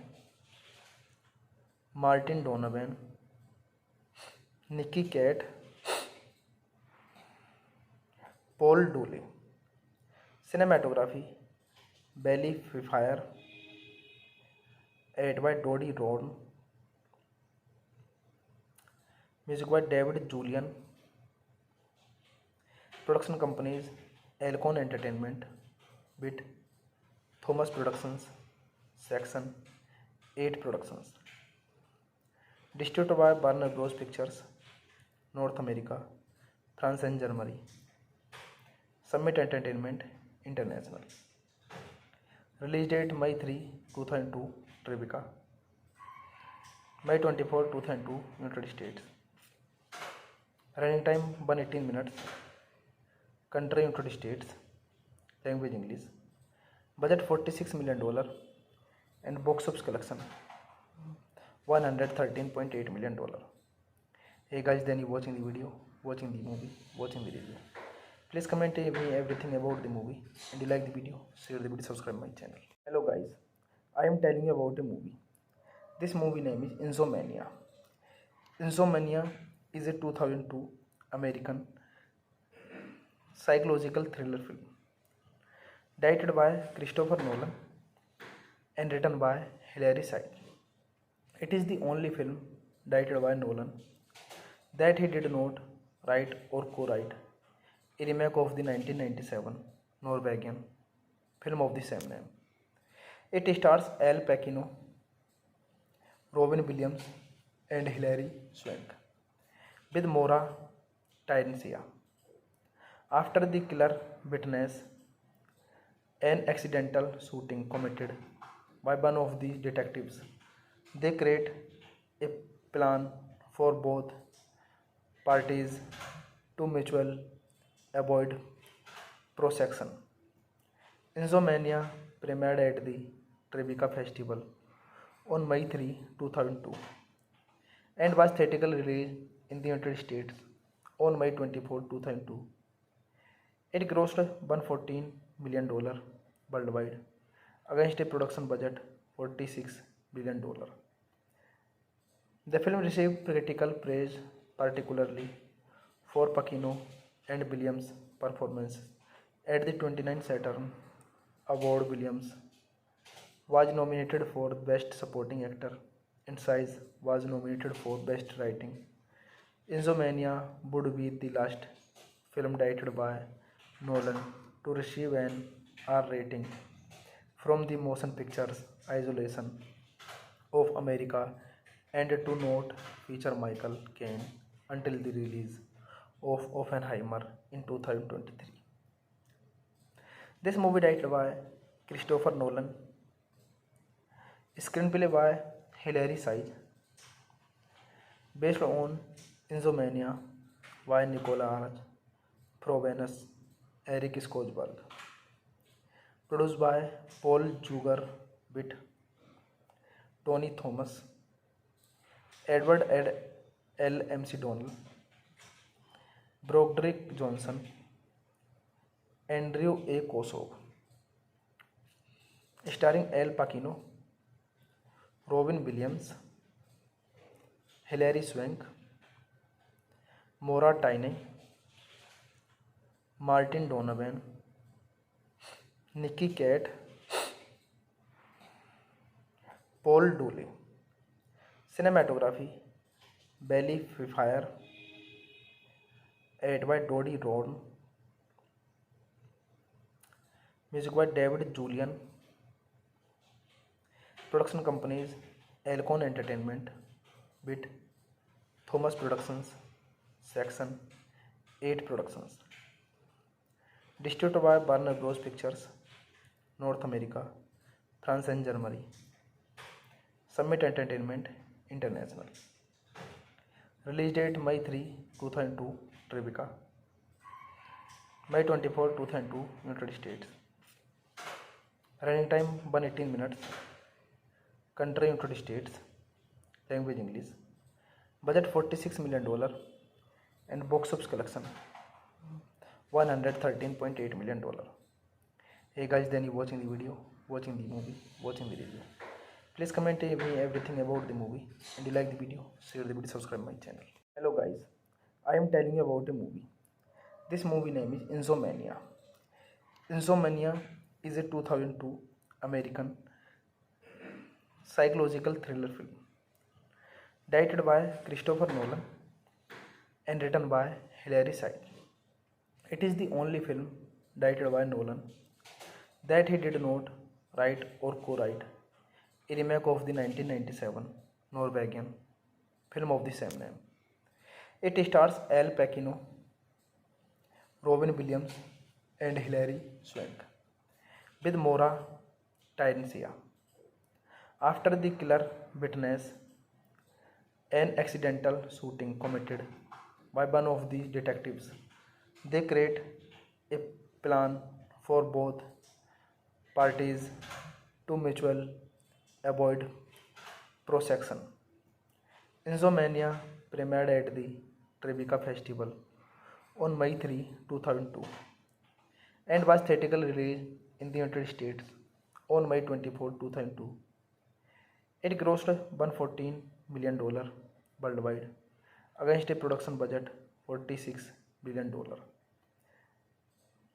Martin Donovan, Nikki Cat, Paul Dooley. Cinematography Belly Fire, edited by Dodie Ron. Music by David Julian. Production companies Alcon Entertainment, BIT, Thomas Productions, Section 8 Productions. Distributed by Warner Bros. Pictures, North America, France and Germany. Summit Entertainment International. Release date May 3, 2002, Tribeca. May 24, 2002, United States. Running time 118 minutes. Country United States. Language English. Budget $46 million and box office collection $113.8 million. Hey guys, then you watching the video, watching the movie, watching the review. Please comment me everything about the movie, and you like the video, share the video, subscribe my channel. Hello guys, I am telling you about a movie. This movie name is Insomnia. Insomnia is a 2002 American psychological thriller film directed by Christopher Nolan and written by Hilary Swank. It is the only film directed by Nolan that he did not write or co-write a remake of the 1997 Norwegian film of the same name. It stars Al Pacino, Robin Williams, and Hilary Swank, with Maura Tyresia. After the killer witnesses an accidental shooting committed by one of the detectives, they create a plan for both parties to mutually avoid prosecution. Insomnia premiered at the Tribeca Festival on May 3, 2002 and was theatrically released in the United States on May 24, 2002. It grossed $114 million worldwide against a production budget $46 billion. The film received critical praise, particularly for Pacino and Williams' performances. At the 29th Saturn Award, Williams was nominated for Best Supporting Actor and Size was nominated for Best Writing. Insomnia would be the last film directed by Nolan to receive an R rating from the Motion Pictures Association of America and to not feature Michael Caine until the release of Oppenheimer in 2023. This movie directed by Christopher Nolan, screenplay by Hilary Swank, based on Insomnia by Nicolas Provenance, Eric Skosberg, produced by Paul Jugar-Witt, Tony Thomas, Edward L. McDonnell, Broderick Johnson, Andrew A. Kosov, starring Al Pacino, Robin Williams, Hilary Swank, Maura Tierney, Martin Donovan, Nicky Cat, Paul Dooley. Cinematography Belly Fire, edited by Dodie Ron, music by David Julian. Production companies Alcon Entertainment, BIT, Thomas Productions, Section 8 Productions. Distributed by Warner Bros. Pictures, North America, France and Germany. Summit Entertainment International. Release date May 3, 2002, Tribeca. May 24, 2002, United States. Running time 118 minutes. Country United States. Language English. Budget $46 million and box office collection $113.8 million. Hey guys, then you watching the video, watching the movie, watching the review. Please comment me everything about the movie, and you like the video, share the video, subscribe my channel. Hello guys, I am telling you about a movie. This movie name is Insomnia. Insomnia is a 2002 American psychological thriller film directed by Christopher Nolan and written by Hilary Swank. It is the only film directed by Nolan that he did not write or co-write a remake of the 1997 Norwegian film of the same name. It stars Al Pacino, Robin Williams, and Hilary Swank, with Maura Tyresia. After the killer witnesses an accidental shooting committed by one of the detectives, they create a plan for both parties to mutually avoid prosecution. Insomnia premiered at the Tribeca Festival on May 3, 2002 and was theatrically released in the United States on May 24, 2002. It grossed $114 million worldwide against a production budget $46 billion.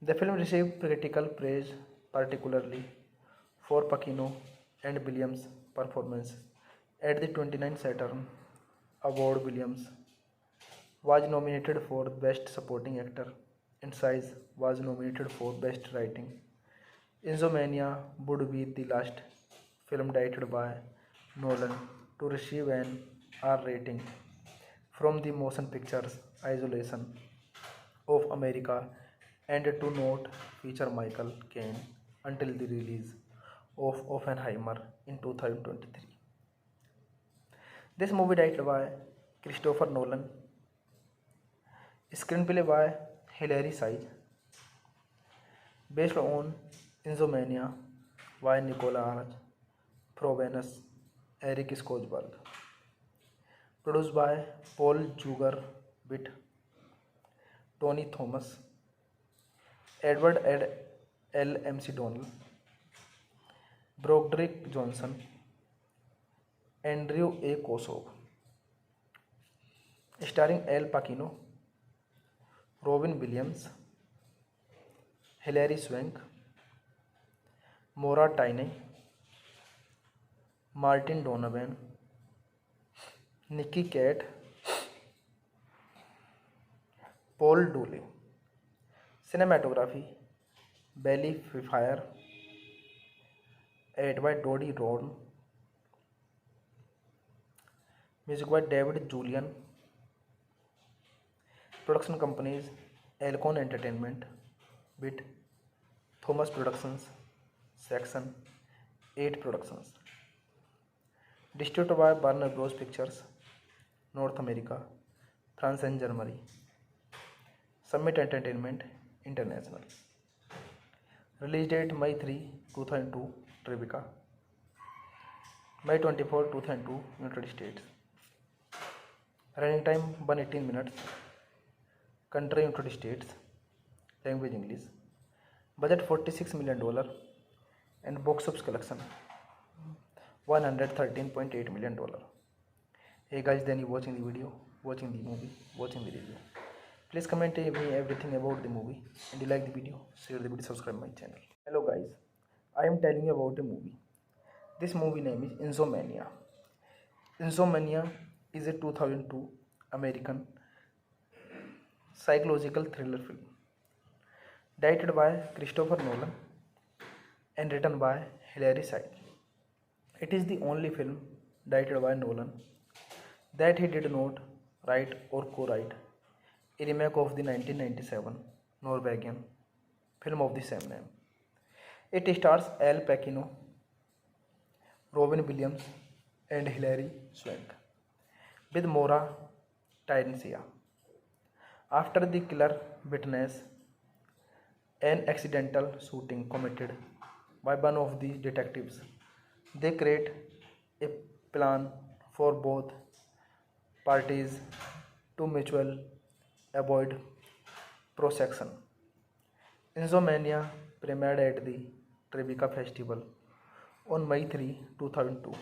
The film received critical praise, particularly for Pacino and Williams' performance at the 29th Saturn Award. Williams was nominated for Best Supporting Actor and Size was nominated for Best Writing. Insomnia would be the last film directed by Nolan to receive an R rating from the Motion Pictures Association of America and to not feature Michael Caine until the release of Oppenheimer in 2023. This movie directed by Christopher Nolan, screenplay by Hilary Seiz, based on Insomnia by Nicolas Provenance, Eric Skojberg, produced by Paul Jugar-Witt, Tony Thomas, Edward L. McDonnell, Broderick Johnson, Andrew A. Kosov, starring Al Pacino, Robin Williams, Hilary Swank, Maura Tierney, Martin Donovan, Nicky Katt, Paul Dooley. Cinematography Belly Fire, edited by Dodie Ron, music by David Julian. Production companies Alcon Entertainment, BIT, Thomas Productions, Section 8 Productions. Distributed by Warner Bros. Pictures, North America, France and Germany. Summit Entertainment International. Release date May 3, 2002, Tribeca. May 24, 2002, United States. Running time 118 minutes. Country United States. Language English. Budget $46 million and box office collection $113.8 million. Hey guys, then you watching the video, watching the movie, watching the review. Please comment me everything about the movie and you like the video, share the video, subscribe my channel. Hello guys, I am telling you about a movie. This movie name is Insomnia. Insomnia is a 2002 American psychological thriller film directed by Christopher Nolan and written by Hilary Seiz. It is the only film directed by Nolan that he did not write or co-write a remake of the 1997 Norwegian film of the same name. It stars Al Pacino, Robin Williams and Hilary Swank with Maura Tierney. After the killer witnesses an accidental shooting committed by one of the detectives, they create a plan for both parties to mutually avoid prosecution. Insomnia premiered at the Tribeca Festival on May 3, 2002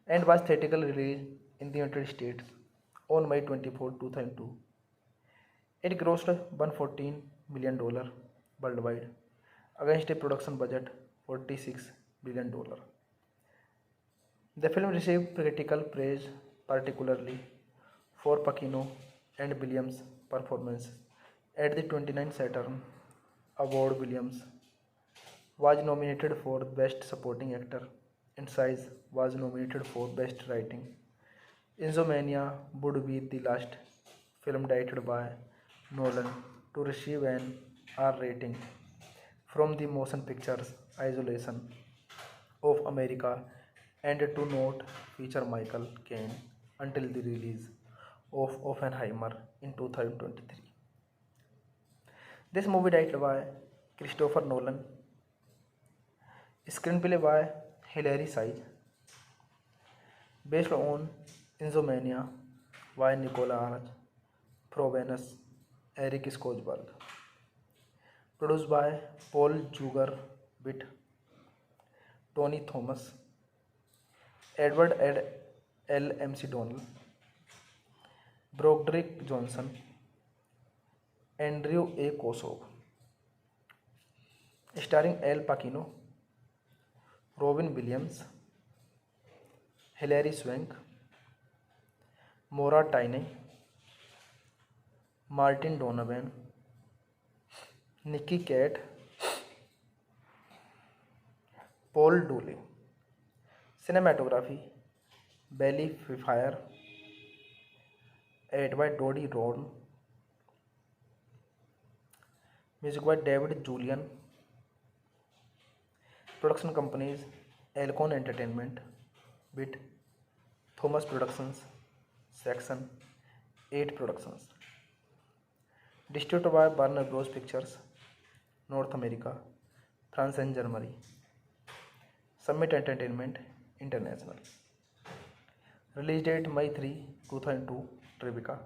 and was theatrically released in the United States on May 24, 2002. It grossed $114 million worldwide against a production budget $46 billion. The film received critical praise, particularly for Pacino and Williams' performance at the 29th Saturn Award. Williams was nominated for Best Supporting Actor and Size was nominated for Best Writing. Insomnia would be the last film directed by Nolan to receive an R rating from the Motion Pictures Association of America and to not feature Michael Caine until the release of Oppenheimer in 2023. This movie directed by Christopher Nolan, screenplay by Hilary Seiz, based on Insomnia by Nicola Arch, Provenus, Eric Skojberg. Produced by Paul Jugar Witt, Tony Thomas, Edward L. MC Donnell, Broderick Johnson, Andrew A. Kosov. Starring Al Pacino, Robin Williams, Hilary Swank, Maura Tierney, Martin Donovan, Nicky Cat, Paul Dooley. Cinematography Belly Fire, edited by Dodie Ron. Music by David Julian. Production companies Alcon Entertainment, Bit, Thomas Productions, Section 8 Productions. Distributed by Warner Bros. Pictures, North America, France and Germany. Summit Entertainment International. Release date May 3, 2002, Tribeca.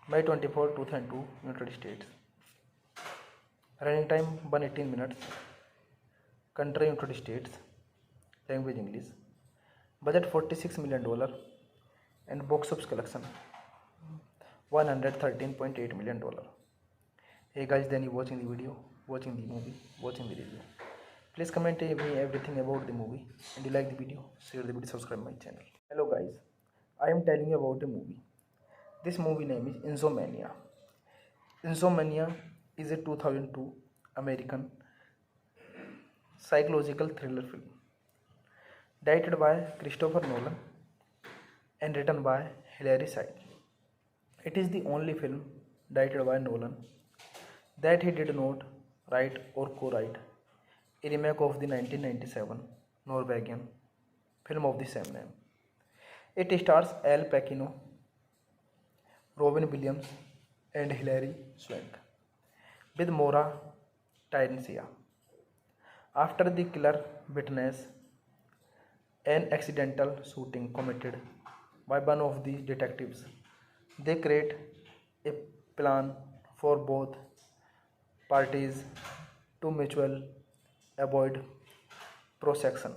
May 24, 2002, United States. Running time 118 minutes. Country United States. Language English. Budget $46 million and box office collection $113.8 million. Hey guys, then you watching the video, watching the movie, watching the review. Please comment me everything about the movie, and you like the video, share the video, subscribe my channel. Hello guys, I am telling you about a movie. This movie name is Insomnia. Insomnia is a 2002 American psychological thriller film directed by Christopher Nolan and written by Hilary Swank. It is the only film directed by Nolan that he did not write or co-write a remake of the 1997 Norwegian film of the same name. It stars Al Pacino, Robin Williams, and Hilary Swank, with Maura Tierney. After the killer witnesses an accidental shooting committed by one of the detectives, they create a plan for both parties to mutually avoid prosecution.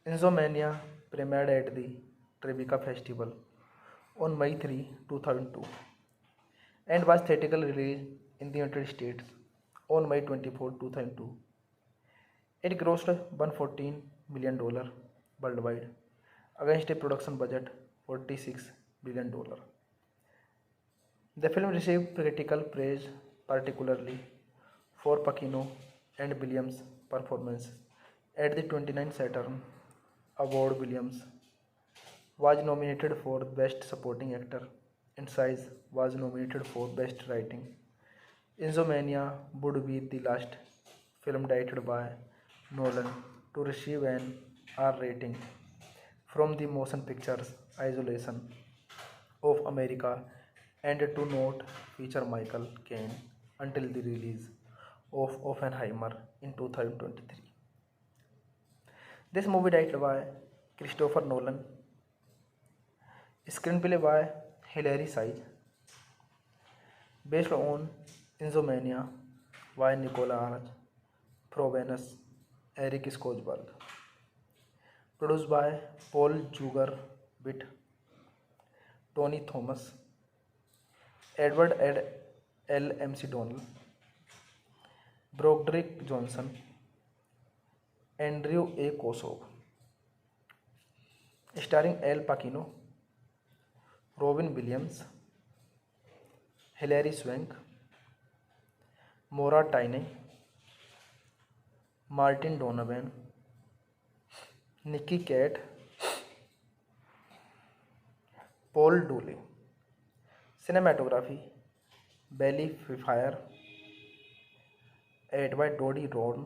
Insomnia premiered at the Tribeca Festival on May 3, 2002 and was theatrically released in the United States on May 24, 2002. It grossed $114 million worldwide against a production budget $46 million. The film received critical praise, particularly for Pacino and Williams' performances. At the 29th Saturn Award, Williams was nominated for Best Supporting Actor and Size was nominated for Best Writing. Insomnia would be the last film directed by Nolan to receive an R rating from the Motion Pictures Association of America and to not feature Michael Caine until the release of Oppenheimer in 2023. This movie directed by Christopher Nolan, screenplay by Hilary Swank, based on Insomnia by Nicola Arch, Provenus, Eric Skojberg. Produced by Paul Jugar Witt, Tony Thomas, Edward L. MC Donnell, Broderick Johnson, Andrew A. Kosov. Starring Al Pacino, Robin Williams, Hilary Swank, Maura Tierney, Martin Donovan, Nicky Cat, Paul Dooley. Cinematography Belly Fire, edited by Dodie Ron.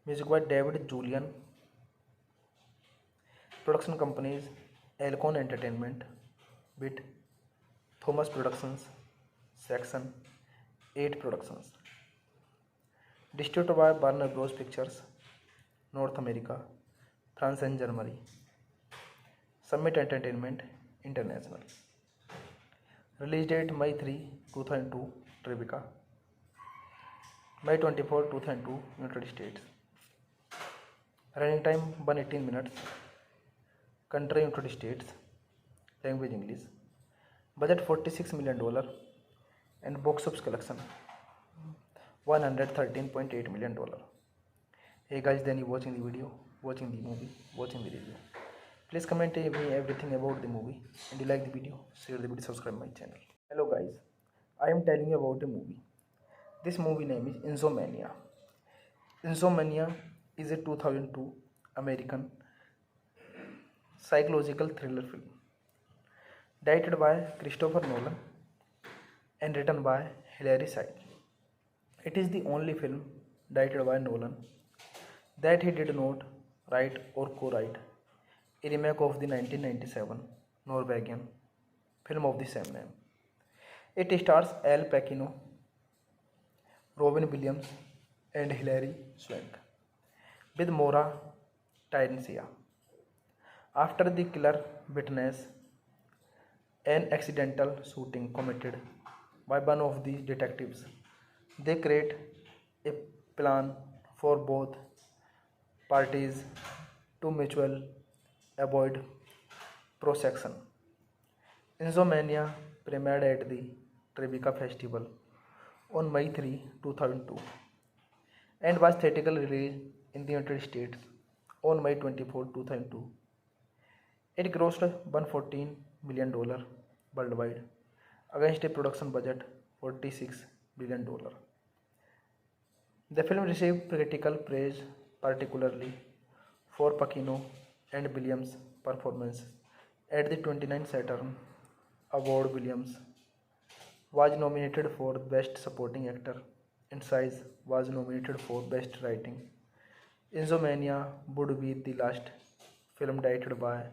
Music by David Julian. Production companies Alcon Entertainment, Bit, Thomas Productions, Section 8 Productions. Distributed by Warner Bros. Pictures, North America, France and Germany. Summit Entertainment International. Release date May 3, 2002, Tribeca. May 24, 2002, United States. Running time 118 minutes. Country United States. Language English. Budget $46 million. And box office collection $113.8 million. Hey guys, then you watching the video, watching the movie, watching the review. Please comment me everything about the movie, and you like the video, share the video, subscribe my channel. Hello guys, I am telling you about a movie. This movie name is Insomnia. Insomnia is a 2002 American psychological thriller film directed by Christopher Nolan and written by Hilary Swank. It is the only film directed by Nolan that he did not write or co-write a remake of the 1997 Norwegian film of the same name. It stars Al Pacino, Robin Williams, and Hilary Swank, with Maura Tinesia. After the killer witnesses an accidental shooting committed by one of the detectives, they create a plan for both parties to mutually avoid prosecution. Insomnia premiered at the Tribeca Festival on May 3, 2002 and was theatrically released in the United States on May 24, 2002. It grossed $114 million worldwide against a production budget $46 billion. The film received critical praise, particularly for Pacino and Williams' performances. At the 29th Saturn Award, Williams was nominated for Best Supporting Actor and Size was nominated for Best Writing. Insomnia would be the last film directed by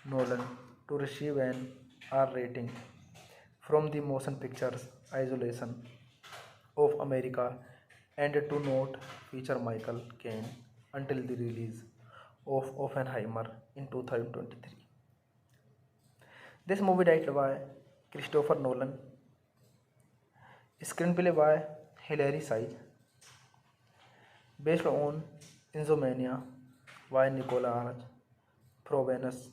Nolan to receive an R rating from the Motion Pictures Association of America and to not feature Michael Caine until the release of Oppenheimer in 2023. This movie directed by Christopher Nolan, screenplay by Hilary Swank, based on Insomnia by Nicolas Provenance,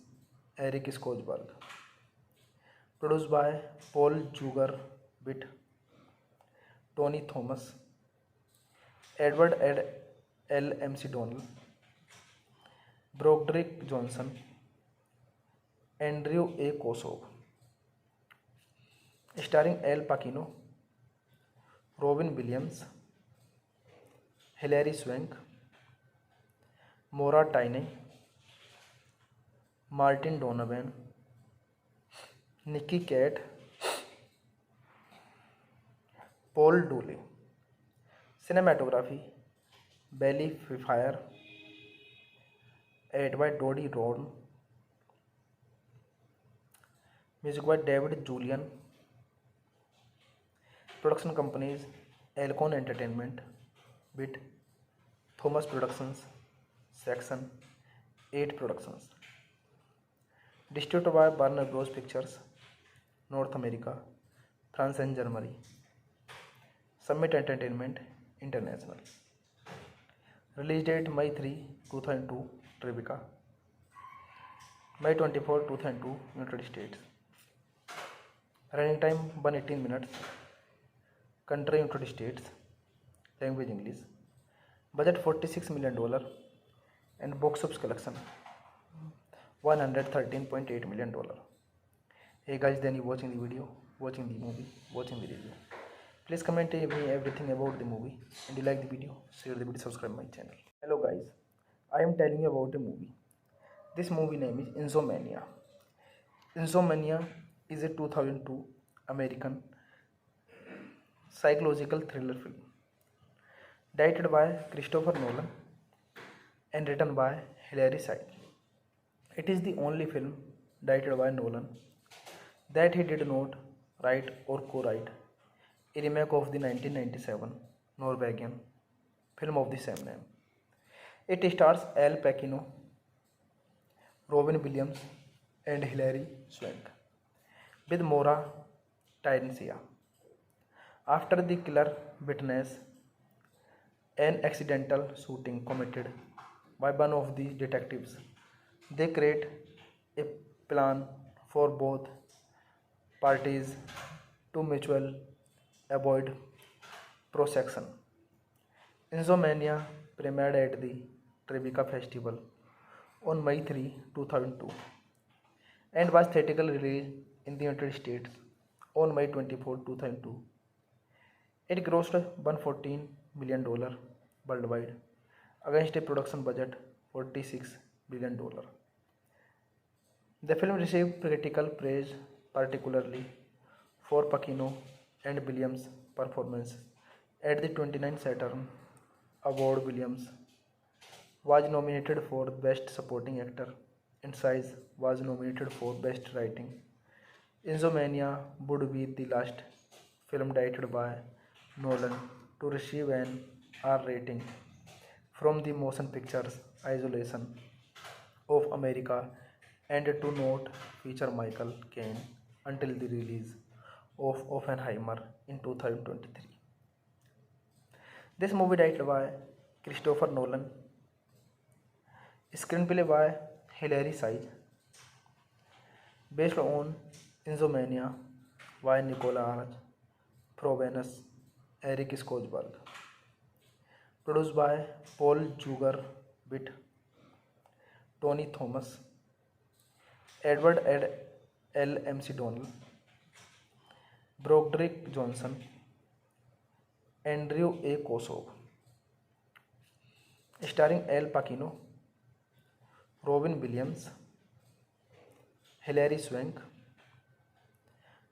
Eric Skosberg, produced by Paul Juger-Witt, Tony Thomas, Edward L. McDonnell, Broderick Johnson, Andrew A. Kosov, starring Al Pacino, Robin Williams, Hilary Swank, Maura Tierney, Martin Donovan, Nicky Katt, Paul Dooley. Cinematography Belly Fire, edited by Dodie Ron, music by David Julian. Production companies Alcon Entertainment, BIT, Thomas Productions, Section 8 Productions. Distributed by Warner Bros. Pictures, North America, France and Germany. Summit Entertainment International. Release date May 3, 2002, Tribeca. May 24, 2002, United States. Running time 118 minutes. Country United States. Language English. Budget $46 million and box office collection $113.8 million. Hey guys, then you watching the video, watching the movie, watching the review. Please comment me everything about the movie, and you like the video, share the video, subscribe my channel. Hello guys, I am telling you about a movie. This movie name is Insomnia. Insomnia is a 2002 American psychological thriller film directed by Christopher Nolan and written by Hilary Swank. It is the only film directed by Nolan that he did not write or co-write a remake of the 1997 Norwegian film of the same name. It stars Al Pacino, Robin Williams, and Hilary Swank, with Maura Tyrencia. After the killer witness an accidental shooting committed by one of the detectives, they create a plan for both parties to mutually avoid prosecution. Insomnia premiered at the Tribeca Festival on May 3, 2002 and was theatrically released in the United States on May 24, 2002. It grossed $114 million worldwide against a production budget $46 billion. The film received critical praise, particularly for Pacino and Williams' performance at the 29th Saturn Award. Williams was nominated for Best Supporting Actor and Size was nominated for Best Writing. Insomnia would be the last film directed by Nolan to receive an R rating from the Motion Pictures Association of America and to not feature Michael Caine until the release of Oppenheimer in 2023. This movie directed by Christopher Nolan, screenplay by Hilary Swank, based on Insomnia by Nicolas Provenus, Eric Skosberg, produced by Paul Jugar-Witt, Tony Thomas, Edward L. McDonnell, Broderick Johnson, Andrew A. Kosov, starring Al Pacino, Robin Williams, Hilary Swank,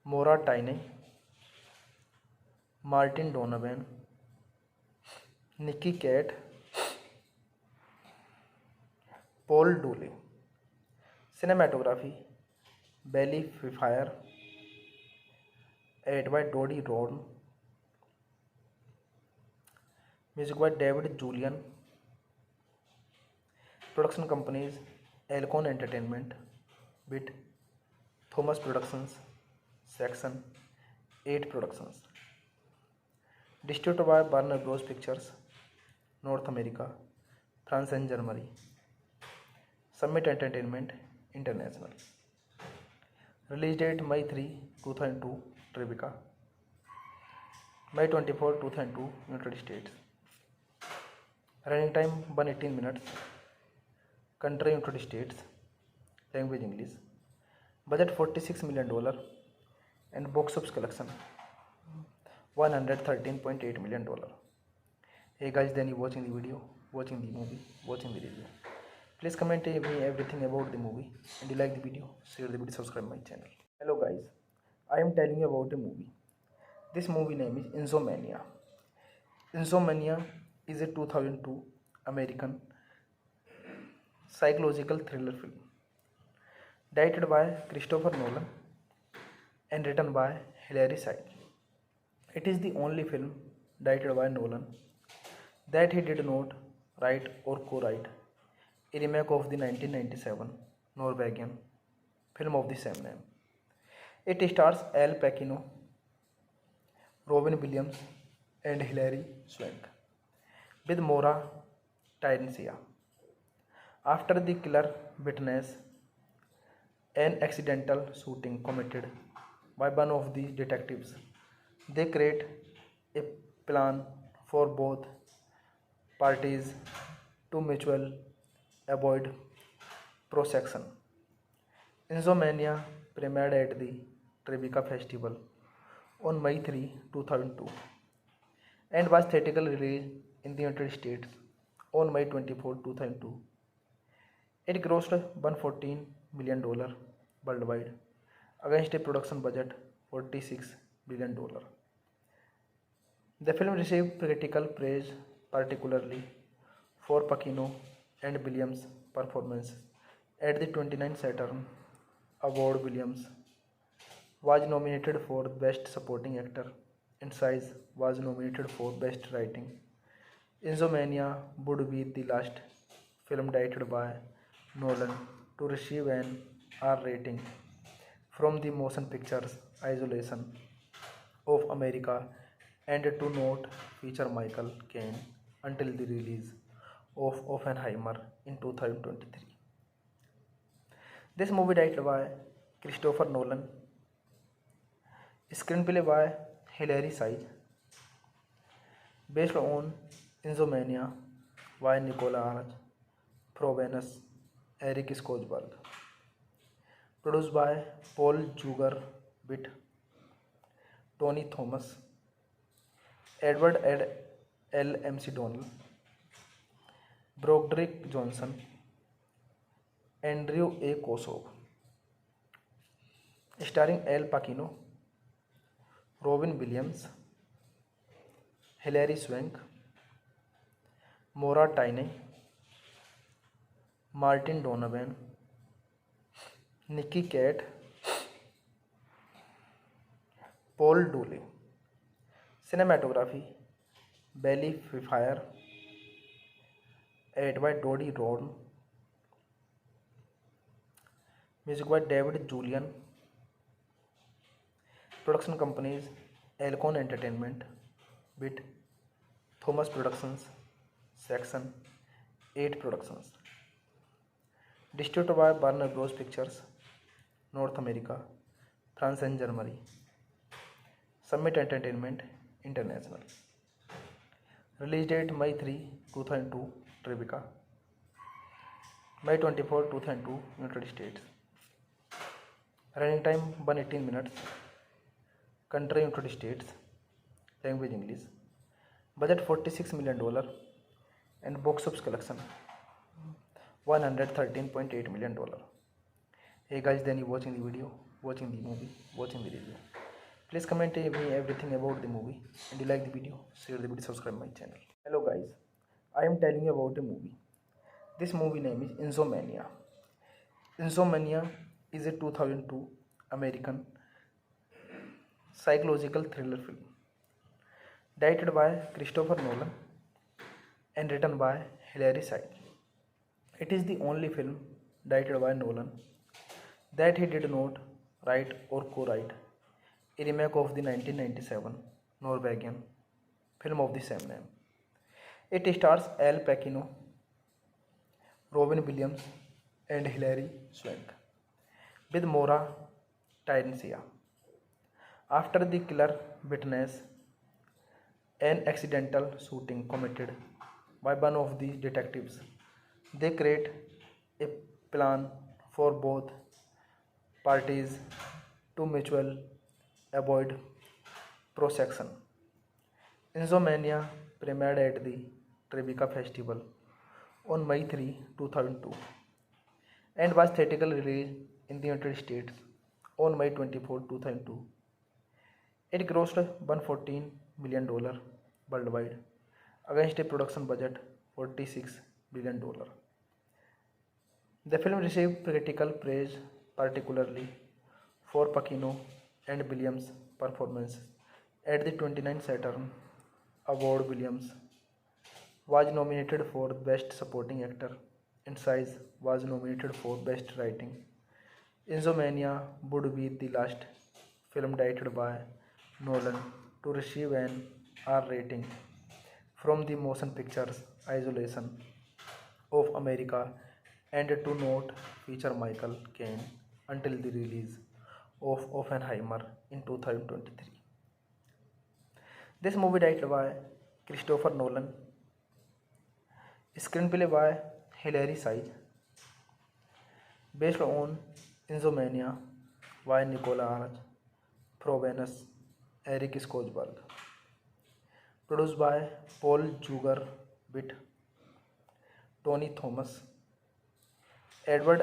Maura Tierney, Martin Donovan, Nicky Katt, Paul Dooley. Cinematography Belly Fire, edited by Dodie Ron, music by David Julian. Production companies Alcon Entertainment, BIT, Thomas Productions, Section 8 Productions. Distributed by Warner Bros. Pictures, North America, France and Germany. Summit Entertainment International. Release date May 3, 2002, Tribeca. May 24, 2002, United States. Running time 118 minutes. Country United States. Language English. Budget $46 million and box office collection $113.8 million. Hey guys, then you watching the video, watching the movie, watching the review. Please comment me everything about the movie, and you like the video, share the video, subscribe my channel. Hello guys, I am telling you about a movie. This movie name is Insomnia. Insomnia is a 2002 American psychological thriller film directed by Christopher Nolan and written by Hilary Swank. It is the only film directed by Nolan that he did not write or co-write a remake of the 1997 Norwegian film of the same name. It stars Al Pacino, Robin Williams, and Hilary Swank, with Maura Tyrencia. After the killer witness an accidental shooting committed by one of the detectives, they create a plan for both parties to mutually avoid prosecution. Insomnia premiered at the Tribeca Festival on May 3, 2002 and was theatrically released in the United States on May 24, 2002. It grossed $114 million worldwide against a production budget $46 billion. The film received critical praise, particularly for Pacino and Williams' performance at the 29th Saturn Award. Williams was nominated for Best Supporting Actor and Size was nominated for Best Writing. Insomnia would be the last film directed by Nolan to receive an R rating from the Motion Pictures Isolation of America and to not feature Michael Caine until the release of Oppenheimer in 2023. This movie directed by Christopher Nolan, screenplay by Hilary Seiz, based on Insomnia by Nicolas Provenus, Eric Skojberg, produced by Paul Jugar-Witt, Tony Thomas, Edward L. McDonnell, Broderick Johnson, Andrew A. Kosov, starring Al Pacino, Robin Williams, Hilary Swank, Maura Tierney, Martin Donovan, Nicky Cat, Paul Dooley. Cinematography Belly Fire, edited by Dodie Ron, music by David Julian. Production companies Alcon Entertainment, BIT, Thomas Productions, Section 8 Productions. Distributed by Warner Bros. Pictures, North America, France and Germany. Summit Entertainment International. Release date May 3, 2002, Tribeca. May 24, 2002, United States. Running time 118 minutes. Country United States. Language English. Budget $46 million and box office collection $113.8 million. Hey guys, then you watching the video, watching the movie, watching the review. Please comment me everything about the movie, and you like the video, share the video, subscribe my channel. Hello guys, I am telling you about a movie. This movie name is Insomnia. Insomnia is a 2002 American psychological thriller film directed by Christopher Nolan and written by Hilary Seiz. It is the only film directed by Nolan that he did not write or co-write a remake of the 1997 Norwegian film of the same name. It stars Al Pacino, Robin Williams, and Hilary Swank, with Maura Tierney. After the killer witnesses an accidental shooting committed by one of the detectives, they create a plan for both parties to mutually avoid prosecution. Insomnia premiered at the Tribeca Festival on May 3, 2002 and was theatrically released in the United States on May 24, 2002. It grossed $114 million worldwide against a production budget $46 million. The film received critical praise, particularly for Pacino and Williams' performances. At the 29th Saturn Award, Williams was nominated for Best Supporting Actor and Seiz was nominated for Best Writing. Insomnia would be the last film directed by Nolan to receive an R rating from the Motion Pictures Isolation of America and to not feature Michael Caine until the release of Oppenheimer in 2023. This movie directed by Christopher Nolan, screenplay by Hilary Seiz, based on Insomnia by Nicolas Provenus, Eric Skojberg, produced by Paul Jugar-Witt, Tony Thomas, Edward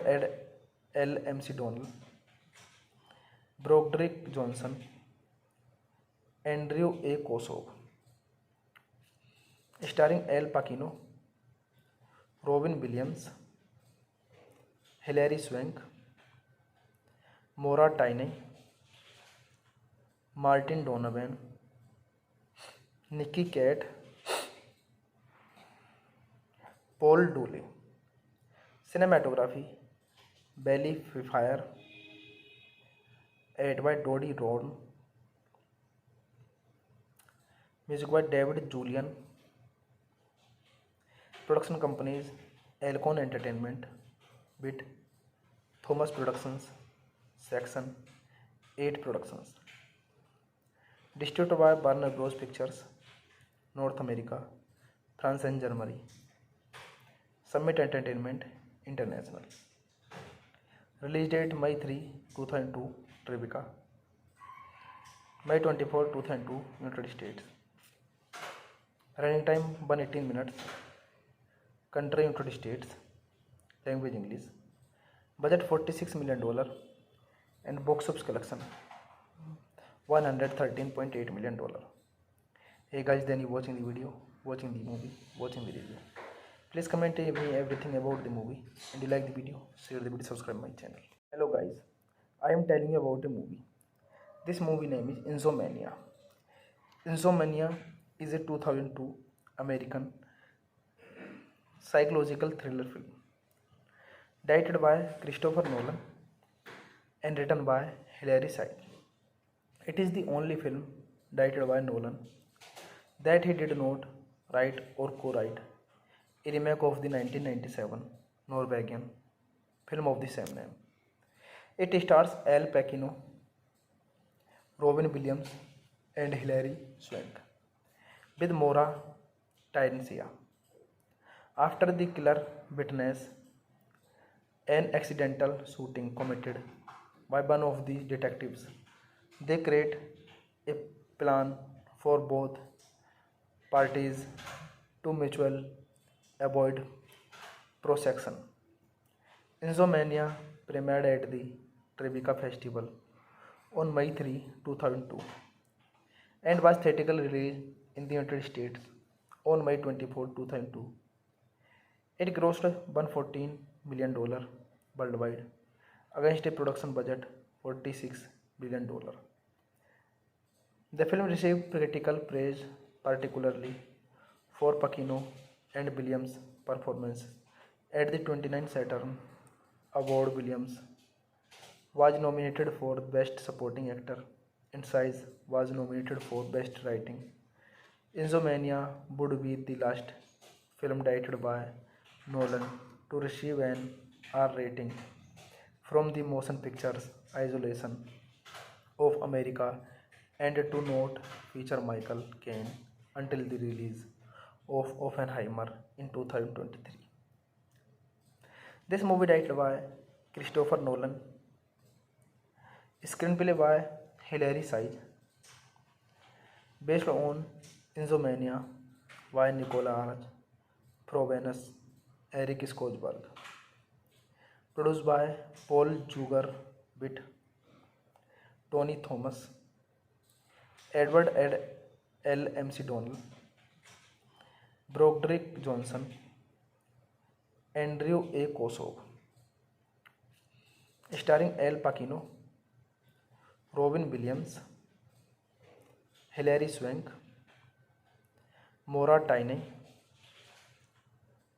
L. McDonnell, Broderick Johnson, Andrew A. Kosov, starring Al Pacino, Robin Williams, Hilary Swank, Maura Tierney, Martin Donovan, Nicky Cat, Paul Dooley. Cinematography Belly Fire, edited by Dodie Ron, music by David Julian, production companies Alcon Entertainment, BIT, Thomas Productions, Section 8 Productions, distributed by Warner Bros. Pictures, North America, France and Germany, Summit Entertainment International. Release date May 3, 2002, Tribeca. May 24, 2002, United States. Running time 118 minutes. Country United States. Language English. Budget $46 million and box office collection $113.8 million. Hey guys, then you watching the video, watching the movie, watching the review. Please comment me everything about the movie, and you like the video, share the video, subscribe my channel. Hello guys, I am telling you about a movie. This movie name is Insomnia. Insomnia is a 2002 American psychological thriller film directed by Christopher Nolan and written by Hilary Swank. It is the only film directed by Nolan that he did not write or co-write a remake of the 1997 Norwegian film of the same name. It stars Al Pacino, Robin Williams, and Hilary Swank, with Maura Tinesia. After the killer witnesses an accidental shooting committed by one of the detectives, they create a plan for both parties to mutually avoid prosecution. Insomnia premiered at the Tribeca Festival on May 3, 2002 and was theatrically released in the United States on May 24, 2002. It grossed $114 million worldwide against a production budget $46 billion. The film received critical praise, particularly for Pacino and Williams' performances. At the 29th Saturn Award, Williams was nominated for Best Supporting Actor and Size was nominated for Best Writing. Insomnia would be the last film directed by Nolan to receive an R rating from the Motion Pictures Association of America and to not feature Michael Caine until the release of Oppenheimer in 2023. This movie directed by Christopher Nolan, screenplay by Hilary Swank, based on Insomnia by Nicolas Provenance, Eric Skosberg, produced by Paul Juger Witt, Tony Thomas, Edward L. McDonnell, Broderick Johnson, Andrew A. Kosov, starring Al Pacino, Robin Williams, Hilary Swank, Maura Tierney,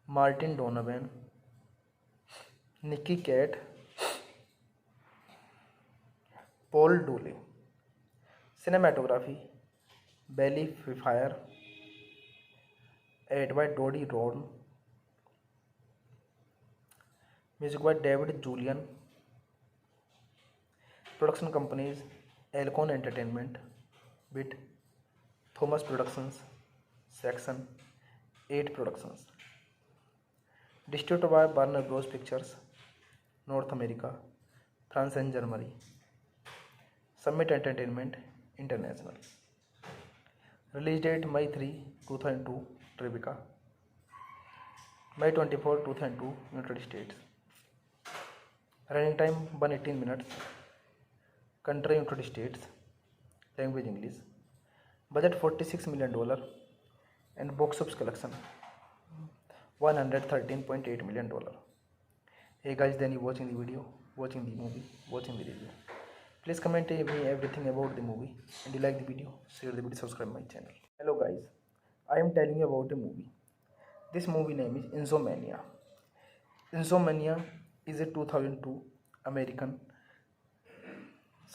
Martin Donovan, Nicky Cat, Paul Dooley. Cinematography Belly Fire, edited by Dodie Ron, music by David Julian, production companies Alcon Entertainment, BIT, Thomas Productions, Section 8 Productions, distributed by Warner Bros. Pictures, North America, France and Germany, Summit Entertainment International. Release date May 3, 2002, Tribeca. May 24, 2002, United States. Running time 118 minutes. Country United States. Language English. Budget $46 million and box office collection $113.8 million. Hey guys, then you watching the video, watching the movie, watching the review. Please comment me everything about the movie, and you like the video, share the video, subscribe my channel. Hello guys, I am telling you about a movie. This movie name is Insomnia. Insomnia is a 2002 American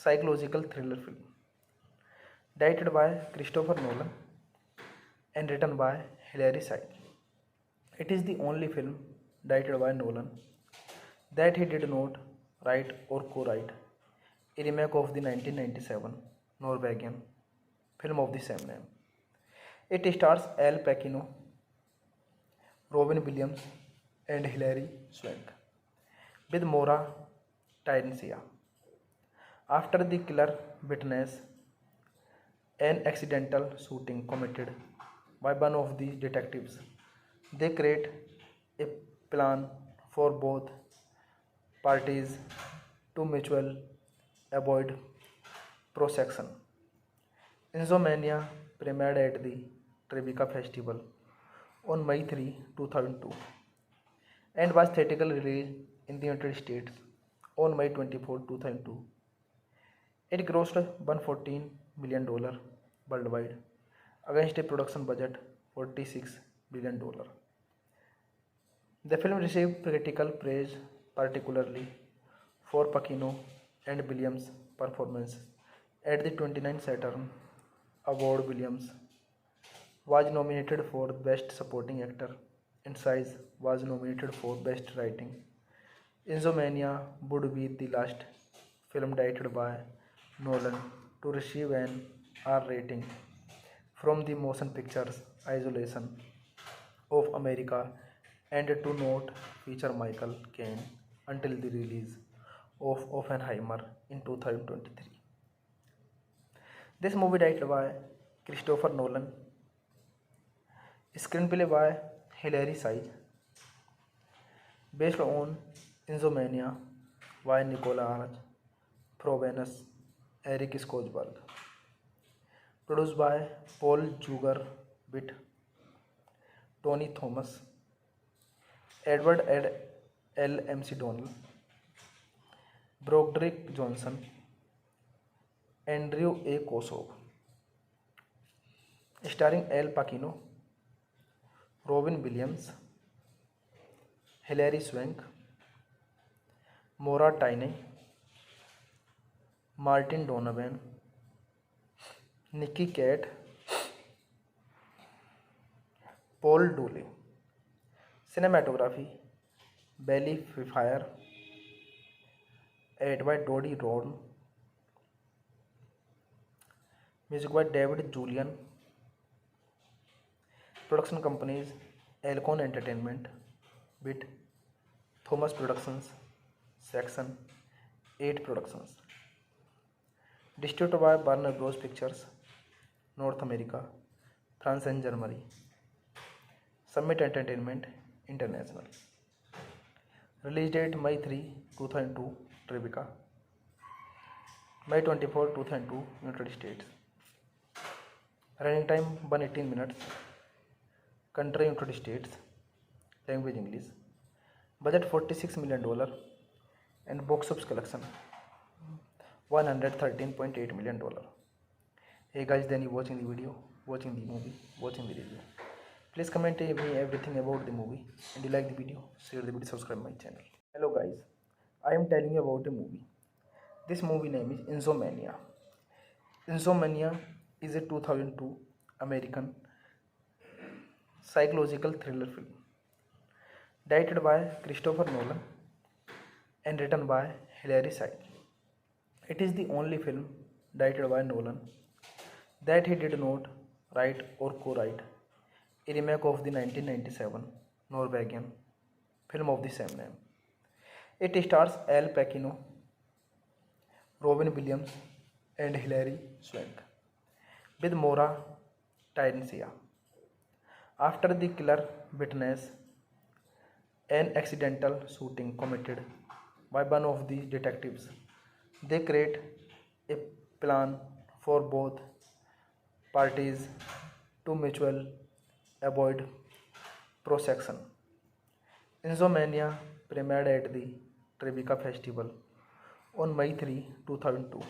psychological thriller film directed by Christopher Nolan and written by Hilary Swank. It is the only film directed by Nolan that he did not write or co-write, a remake of the 1997 Norwegian film of the same name. It stars Al Pacino, Robin Williams, and Hilary Swank, with Maura Tyrencia. After the killer witnesses an accidental shooting committed by one of the detectives, they create a plan for both parties to mutually avoid prosecution. Insomnia premiered at the Tribeca Festival on May 3, 2002 and was theatrically released in the United States on May 24, 2002. It grossed $114 million worldwide against a production budget $46 billion. The film received critical praise, particularly for Pacino and Williams' performance. At the 29th Saturn Award, Williams was nominated for Best Supporting Actor and Size was nominated for Best Writing. Insomnia would be the last film directed by Nolan to receive an R rating from the Motion Pictures Association of America and to not feature Michael Caine until the release of Oppenheimer in 2023. This movie directed by Christopher Nolan, screenplay by Hilary Swank, based on Insomnia by Nicolas Provenus, Eric Skojberg, produced by Paul Jugar-Witt, Tony Thomas, Edward L. McDonnell, Broderick Johnson, Andrew A. Kosov, starring Al Pacino, Robin Williams, Hilary Swank, Maura Tierney, Martin Donovan, Nicky Katt, Paul Dooley. Cinematography Belly Fire, edited by Dodie Ron. Music by David Julian. Production companies Alcon Entertainment, BIT, Thomas Productions, Section 8 Productions. Distributed by Warner Bros. Pictures, North America, France and Germany. Summit Entertainment International. Release date May 3, 2002, Tribeca. May 24, 2002, United States. Running time 118 minutes. Country United States. Language English. Budget $46 million and box office collection $113.8 million. Hey guys, then you watching the video, watching the movie, watching the review. Please comment me everything about the movie, and you like the video, share the video, subscribe my channel. Hello guys, I am telling you about a movie. This movie name is Insomnia. Insomnia is a 2002 American psychological thriller film directed by Christopher Nolan and written by Hilary Swank. It is the only film directed by Nolan that he did not write or co-write, a remake of the 1997 Norwegian film of the same name. It stars Al Pacino, Robin Williams, and Hilary Swank, with Maura Tyrencia. After the killer witnesses an accidental shooting committed by one of the detectives, they create a plan for both parties to mutually avoid prosecution. Insomnia premiered at the Tribeca Festival on May 3, 2002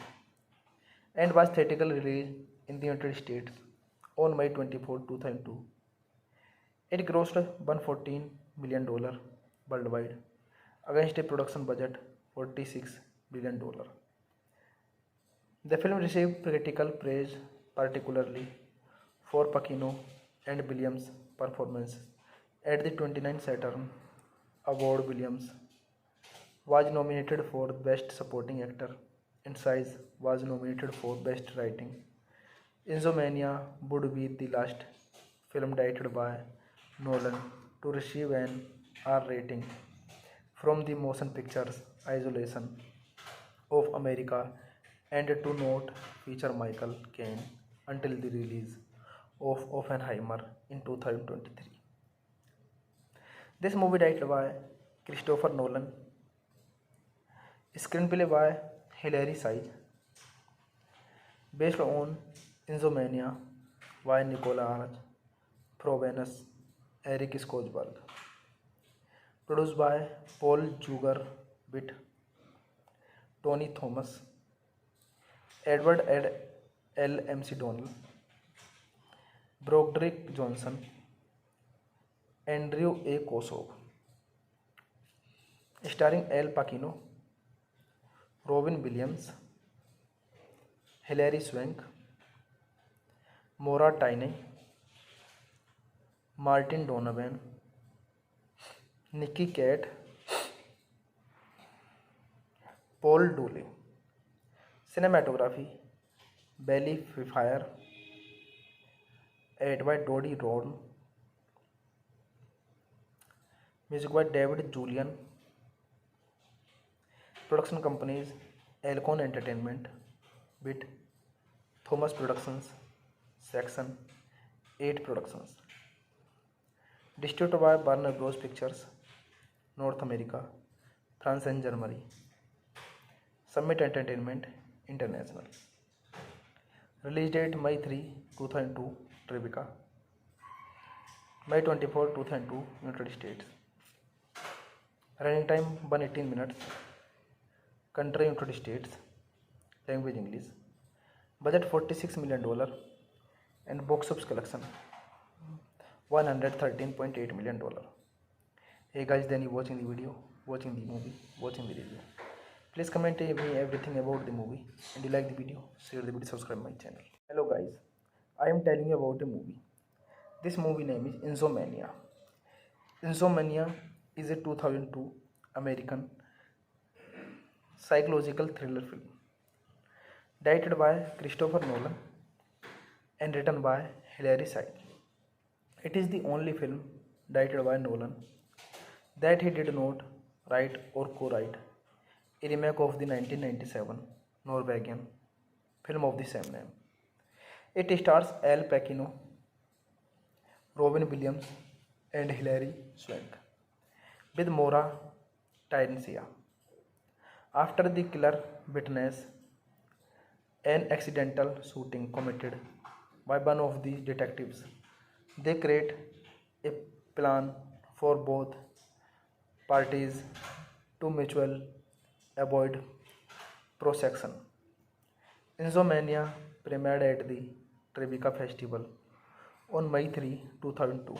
and was theatrically released in the United States on May 24, 2002. It grossed $114 million worldwide against a production budget $46 billion. The film received critical praise, particularly for Pacino and Williams' performance. At the 29th Saturn Award, Williams was nominated for Best Supporting Actor, and Size was nominated for Best Writing. Insomnia would be the last film directed by Nolan to receive an R rating from the Motion Pictures Isolation of America and to not feature Michael Caine until the release of Oppenheimer in 2023. This movie directed by Christopher Nolan, screenplay by Hilary Seiz, based on Insomnia by Nicolas Provenus, Eric Skojberg, produced by Paul Jugar-Witt, Tony Thomas, Edward L. McDonnell, Broderick Johnson, Andrew A. Kosov, starring Al Pacino, Robin Williams, Hilary Swank, Maura Tierney, Martin Donovan, Nicky Katt, Paul Dooley. Cinematography Belly Fire, edited by Dodie Ron. Music by David Julian. Production companies Alcon Entertainment, BIT, Thomas Productions, Section 8 Productions. Distributed by Warner Bros. Pictures, North America, France and Germany. Summit Entertainment International. Release date May 3, 2002, Tribeca. May 24, 2002, United States. Running time 118 minutes. Country United States. Language English. Budget $46 million and box office collection $113.8 million. Hey guys, then you watching the video, watching the movie, watching the review. Please comment me everything about the movie, and you like the video, share the video, subscribe my channel. Hello guys, I am telling you about a movie. This movie name is Insomnia. Insomnia is a 2002 American psychological thriller film directed by Christopher Nolan and written by Hilary Seiz. It is the only film directed by Nolan that he did not write or co-write a remake of the 1997 Norwegian film of the same name. It stars Al Pacino, Robin Williams, and Hilary Swank, with Maura Tierney. After the killer witnesses an accidental shooting committed by one of the detectives, they create a plan for both parties to mutually avoid prosecution. Insomnia premiered at the Tribeca Festival on May 3, 2002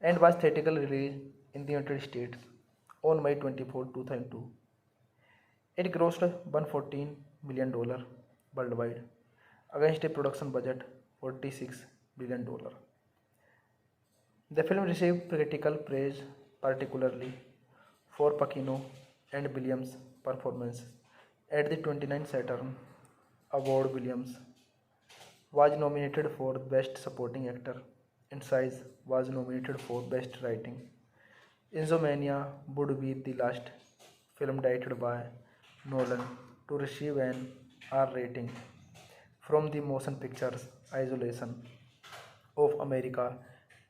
and was theatrically released in the United States on May 24, 2002. It grossed $114 million worldwide against a production budget $46 billion. The film received critical praise, particularly for Pacino and Williams' performance. At the 29th Saturn Award, Williams was nominated for Best Supporting Actor, and Size was nominated for Best Writing. Insomnia would be the last film directed by Nolan to receive an R rating from the Motion Pictures Isolation of America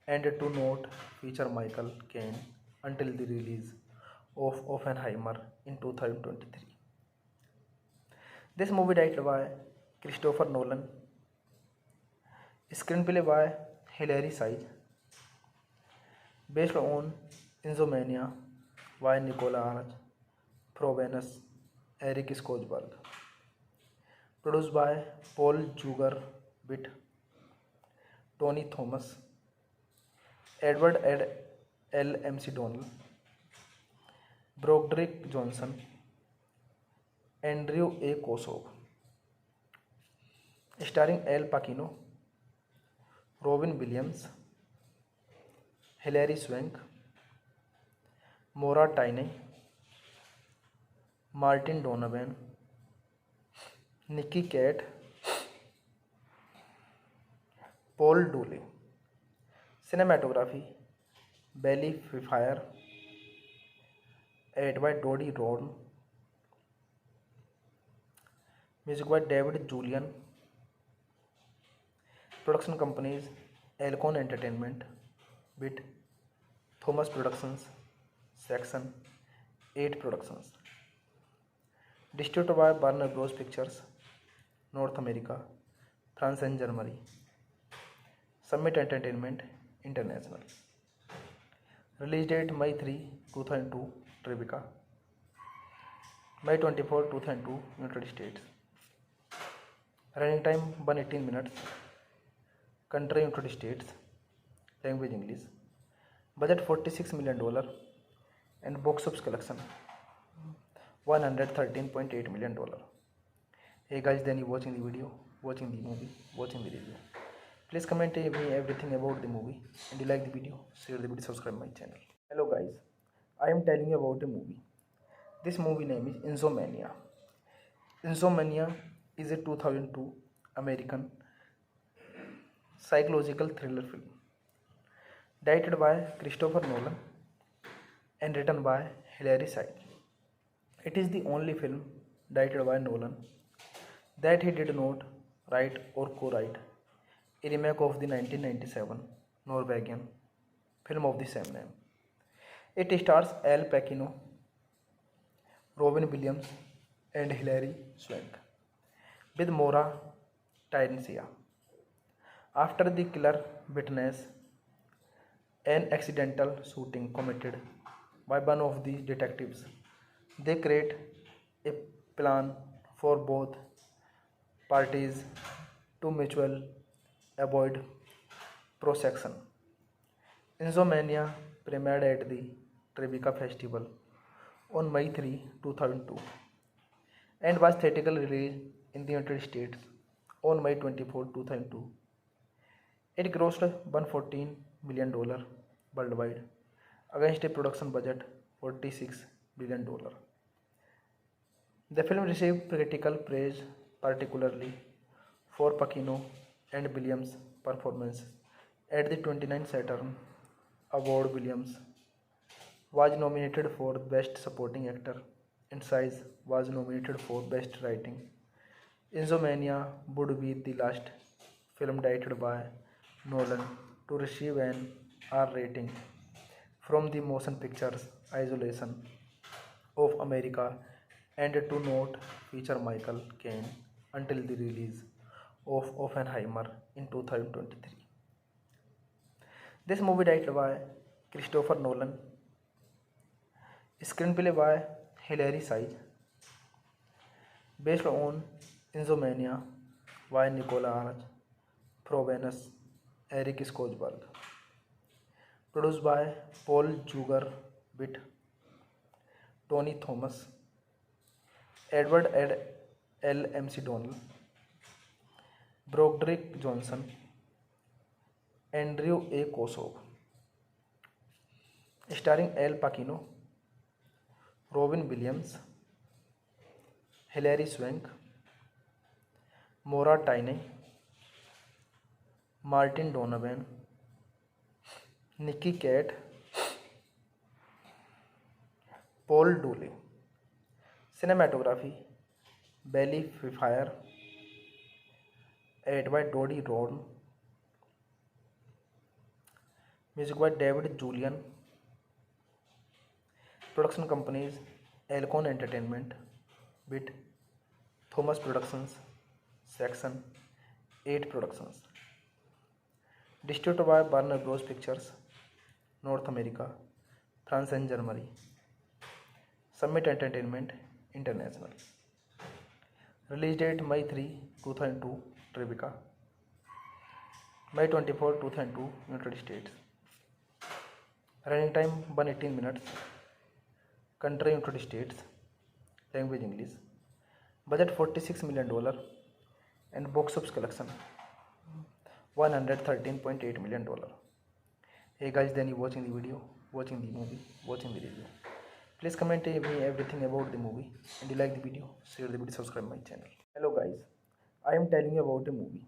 and to not feature Michael Caine until the release of Oppenheimer in 2023. This movie directed by Christopher Nolan, screenplay by Hilary Seiz, based on Insomnia by Nicolas Provenus, Eric Skojberg, produced by Paul Jugar-Witt, Tony Thomas, Edward L. McDonnell, Broderick Johnson, Andrew A. Kosov, starring Al Pacino, Robin Williams, Hilary Swank, Maura Tierney, Martin Donovan, Nicky Cat, Paul Dooley. Cinematography Belly Fire, edited by Dodie Ron, music by David Julian, production companies Alcon Entertainment, BIT, Thomas Productions, Section 8 Productions, distributed by Warner Bros. Pictures, North America, France and Germany, Summit Entertainment International. Release date May 3, 2002, Tribeca. May 24, 2002, United States. Running time 118 minutes. Country United States. Language English. Budget $46 million and box office collection $113.8 million. Hey guys, then you watching the video, watching the movie, watching the review. Please comment me everything about the movie, and you like the video, share the video, subscribe my channel. Hello guys, I am telling you about a movie. This movie name is Insomnia. Insomnia is a 2002 American psychological thriller film directed by Christopher Nolan and written by Hilary Swank. It is the only film directed by Nolan that he did not write or co-write a remake of the 1997 Norwegian film of the same name. It stars Al Pacino, Robin Williams, and Hilary Swank, with Maura Tierney. After the killer witnesses an accidental shooting committed by one of the detectives, they create a plan for both parties to mutually avoid prosecution. Insomnia premiered at the Tribeca Festival on May 3, 2002 and was theatrically released in the United States on May 24, 2002. It grossed $114 million worldwide against a production budget $46 billion. The film received critical praise, particularly for Pacino and Williams' performances. At the 29th Saturn Award, Williams was nominated for Best Supporting Actor and Size was nominated for Best Writing. Insomnia would be the last film directed by Nolan to receive an R rating from the Motion Pictures Association of America and to not feature Michael Caine until the release of Oppenheimer in 2023. This movie directed by Christopher Nolan, screenplay by Hilary Swank, based on Insomnia by Nicolas Provenance, Eric Skojberg, produced by Paul Juger Witt, Tony Thomas, Edward L. McDonnell, Broderick Johnson, Andrew A. Kosov, starring Al Pacino, Robin Williams, Hilary Swank, Maura Tierney, Martin Donovan, Nicky Cat, Paul Dooley. Cinematography Belly Fire, edited by Dodie Ron, music by David Julian, production companies Alcon Entertainment, BIT, Thomas Productions, Section 8 Productions, distributed by Warner Bros. Pictures, North America, France and Germany, Summit Entertainment International. Release date May 3, 2002, Tribeca. May 24, 2002, United States. Running time 118 minutes. Country United States. Language English. Budget $46 million and box office collection $113.8 million. Hey guys, then you watching the video, watching the movie, watching the review. Please comment me everything about the movie, and you like the video, share the video, subscribe my channel. Hello guys, I am telling you about a movie.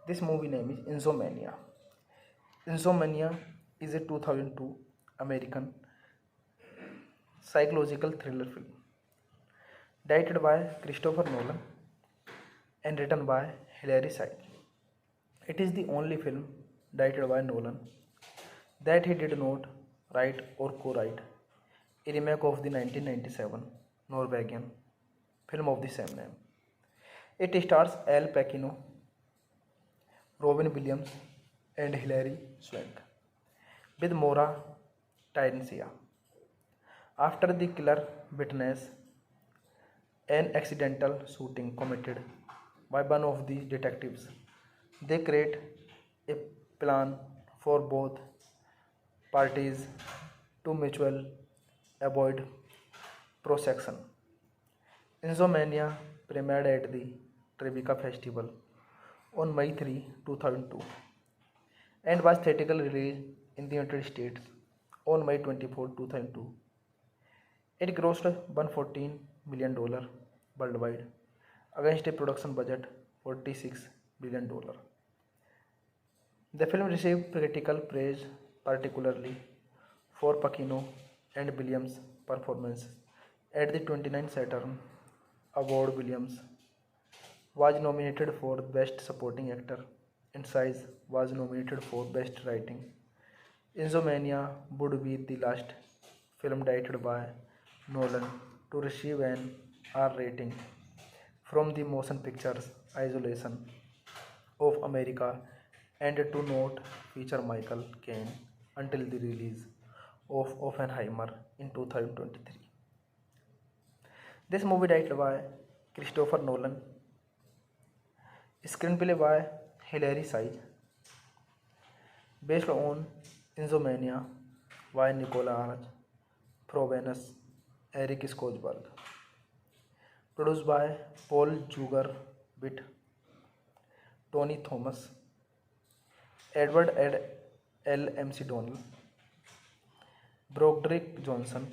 This movie name is Insomnia. Insomnia is a 2002 American psychological thriller film directed by Christopher Nolan and written by Hilary Swank. It is the only film directed by Nolan that he did not write or co-write a remake of the 1997 Norwegian film of the same name. It stars Al Pacino, Robin Williams, and Hilary Swank, with Maura Tyrencia. After the killer witnesses an accidental shooting committed by one of the detectives, they create a plan for both parties to mutually avoid prosecution. Insomnia premiered at the Tribeca Festival on May 3, 2002 and was theatrically released in the United States on May 24, 2002. It grossed $114 million worldwide against a production budget $46 billion. The film received critical praise, particularly for Pacino and Williams' performance. At the 29th Saturn Award, Williams was nominated for Best Supporting Actor and Size was nominated for Best Writing. Insomnia would be the last film directed by Nolan to receive an R rating from the Motion Pictures Association of America and to not feature Michael Caine until the release of Oppenheimer in 2023. This movie directed by Christopher Nolan, screenplay by Hilary Swank, based on Insomnia by Nicolas Provenance, Eric Skosberg, produced by Paul Jugar-Witt, Tony Thomas, Edward L. McDonnell, Broderick Johnson,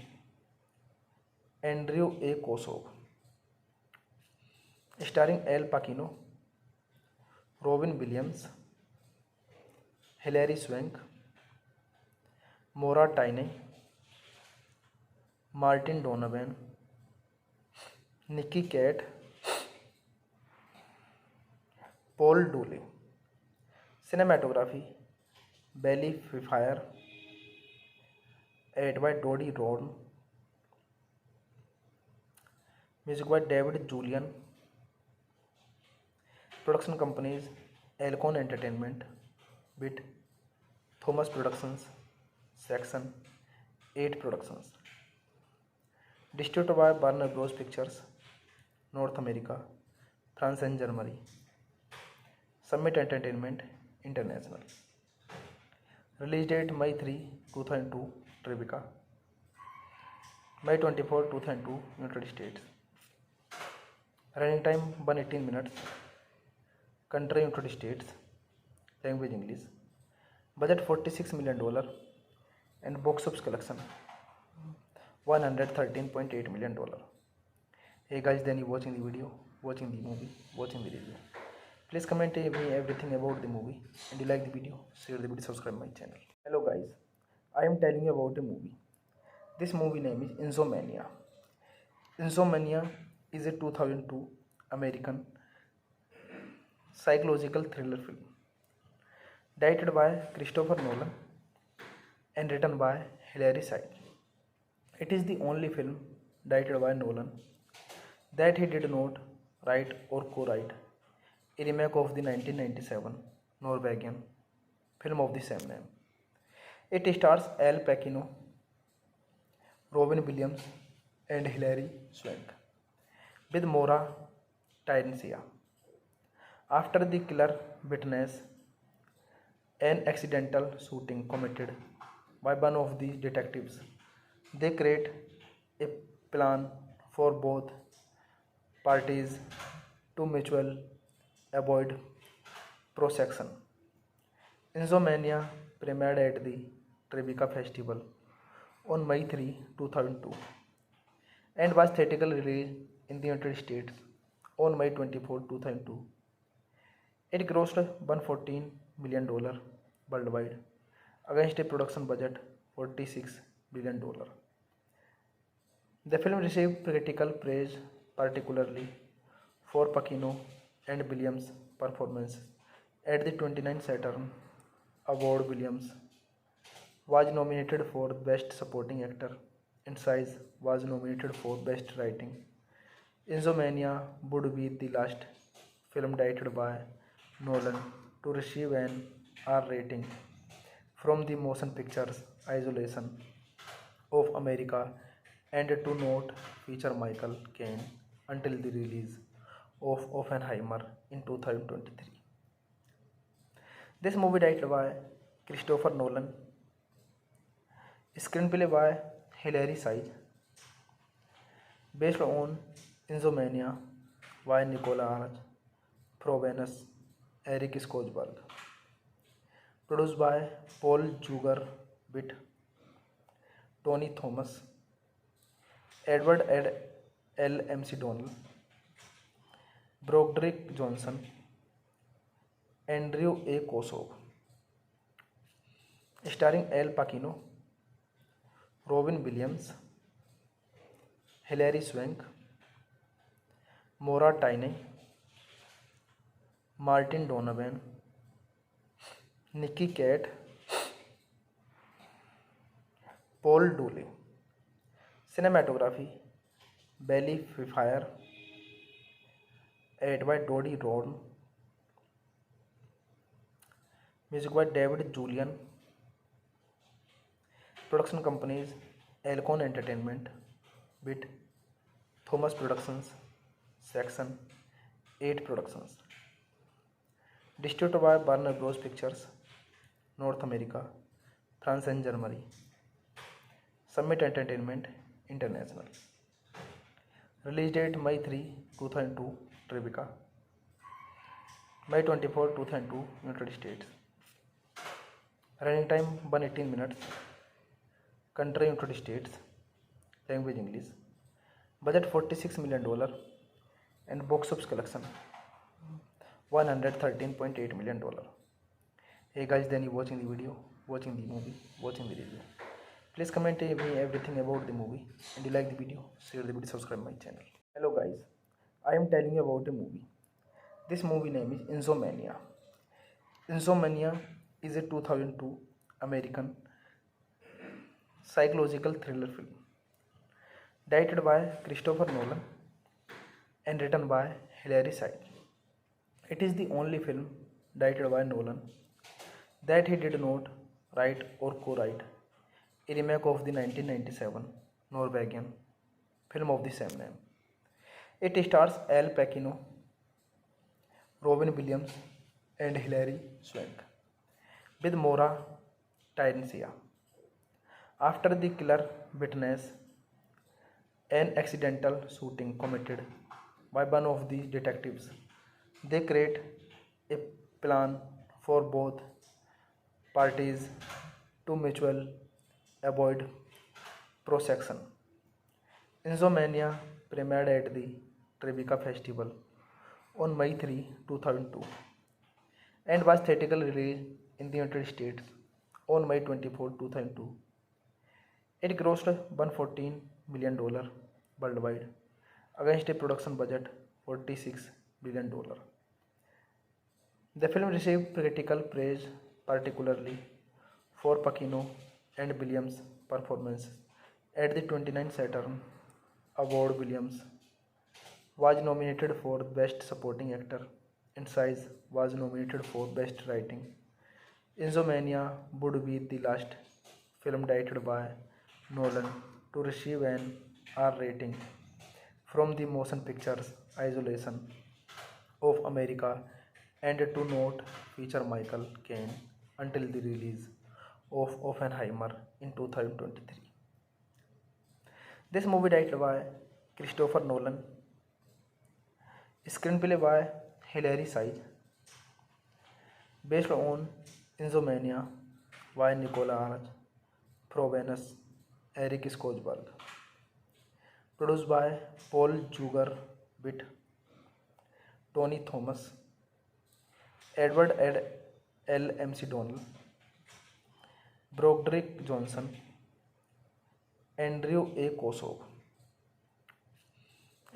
Andrew A. Kosov, starring Al Pacino, Robin Williams, Hilary Swank, Maura Tierney, Martin Donovan, Nicky Katt, Paul Dooley. Cinematography Belly Fire, edited by Dodie Ron. Music by David Julian. Production companies Alcon Entertainment, BIT, Thomas Productions, Section 8 Productions. Distributed by Warner Bros. Pictures, North America, France and Germany. Summit Entertainment International. Release date May 3, 2002, Tribeca. May 24, 2002, United States. Running time 118 minutes. Country United States. Language English. Budget $46 million and box office collection $113.8 million. Hey guys, then you watching the video, watching the movie, watching the review. Please comment me everything about the movie, and you like the video, share the video, subscribe my channel. Hello guys, I am telling you about a movie. This movie name is Insomnia. Insomnia is a 2002 American psychological thriller film directed by Christopher Nolan and written by Hilary Swank. It is the only film directed by Nolan that he did not write or co-write a remake of the 1997 Norwegian film of the same name. It stars Al Pacino, Robin Williams, and Hilary Swank, with Maura Tyrencia. After the killer witnesses an accidental shooting committed by one of the detectives, they create a plan for both parties to mutual avoid prosecution. Insomnia premiered at the Tribeca Festival on May 3, 2002 and was theatrically released in the United States on May 24, 2002. It grossed $114 million worldwide against a production budget $46 billion. The film received critical praise, particularly for Pacino and Williams' performances. At the 29th Saturn Award, Williams was nominated for Best Supporting Actor and Size was nominated for Best Writing. Insomnia would be the last film directed by Nolan to receive an R rating from the Motion Pictures Association of America and to not feature Michael Caine until the release of Oppenheimer in 2023. This movie directed by Christopher Nolan, screenplay by Hilary Seiz, based on Insomnia by Nicolas Provenus, Eric Skojberg, produced by Paul Jugar-Witt, Tony Thomas, Edward L. McDonnell, Broderick Johnson, Andrew A. Kosov, starring Al Pacino, Robin Williams, Hilary Swank, Maura Tierney, Martin Donovan, Nicky Katt, Paul Dooley. Cinematography Belly Fire, edited by Dodie Ron, music by David Julian. Production companies Alcon Entertainment, BIT, Thomas Productions, Section 8 Productions. Distributed by Warner Bros. Pictures, North America, France and Germany. Summit Entertainment International. Release date May 3, 2002, Tribeca. May 24, 2002, United States. Running time 118 minutes. Country United States. Language English. Budget $46 million and box office collection $113.8 million. Hey guys, then you watching the video, watching the movie, watching the review. Please comment me everything about the movie, and you like the video, share the video, subscribe my channel. Hello guys, I am telling you about a movie. This movie name is Insomnia. Insomnia is a 2002 American psychological thriller film directed by Christopher Nolan and written by Hilary Seiz. It is the only film directed by Nolan that he did not write or co-write a remake of the 1997 Norwegian film of the same name. It stars Al Pacino, Robin Williams, and Hilary Swank, with Maura Tierney. After the killer witnesses an accidental shooting committed by one of the detectives, they create a plan for both parties to mutually avoid prosecution. Insomnia premiered at the Tribeca Festival on May 3, 2002 and was theatrically released in the United States on May 24, 2002. It grossed $114 million worldwide against a production budget $46 billion. The film received critical praise, particularly for Pacino and Williams' performances. At the 29th Saturn Award, Williams was nominated for Best Supporting Actor and Size was nominated for Best Writing. Insomnia would be the last film directed by Nolan to receive an R rating from the Motion Pictures Association of America and to not feature Michael Caine until the release of Oppenheimer in 2023. This movie directed by Christopher Nolan, Screenplay by Hilary Saiz. Based on Insomnia by Nicola Arch, Provenus, Eric Skojberg. Produced by Paul Jugar Witt, Tony Thomas, Edward L. MC Donnell, Broderick Johnson, Andrew A. Kosov.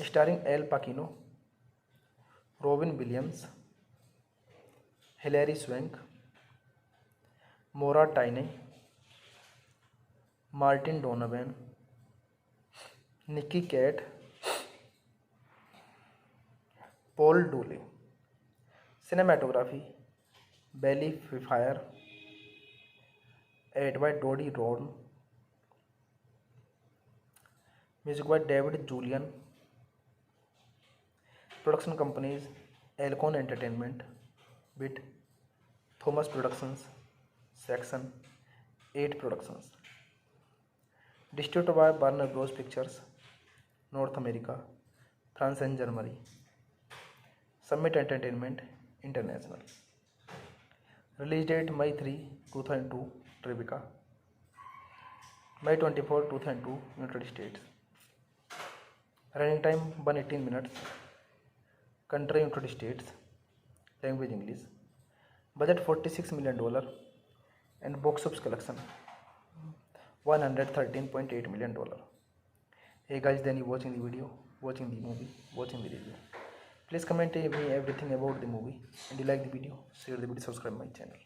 Starring Al Pacino, Robin Williams, Hilary Swank, Maura Tierney, Martin Donovan, Nicky Cat, Paul Dooley. Cinematography Belly Fire, edited by Dodie Ron. Music by David Julian. Production companies Alcon Entertainment, BIT, Thomas Productions, Section 8 Productions. Distributed by Warner Bros. Pictures, North America, France and Germany. Summit Entertainment International. Release date May 3, 2002, Tribeca. May 24, 2002, United States. Running time 118 minutes. Country United States. Language English. Budget $46 million and box office collection $113.8 million. Hey guys, then you watching the video, watching the movie, watching the review. Please comment me everything about the movie, and you like the video, share the video, subscribe my channel.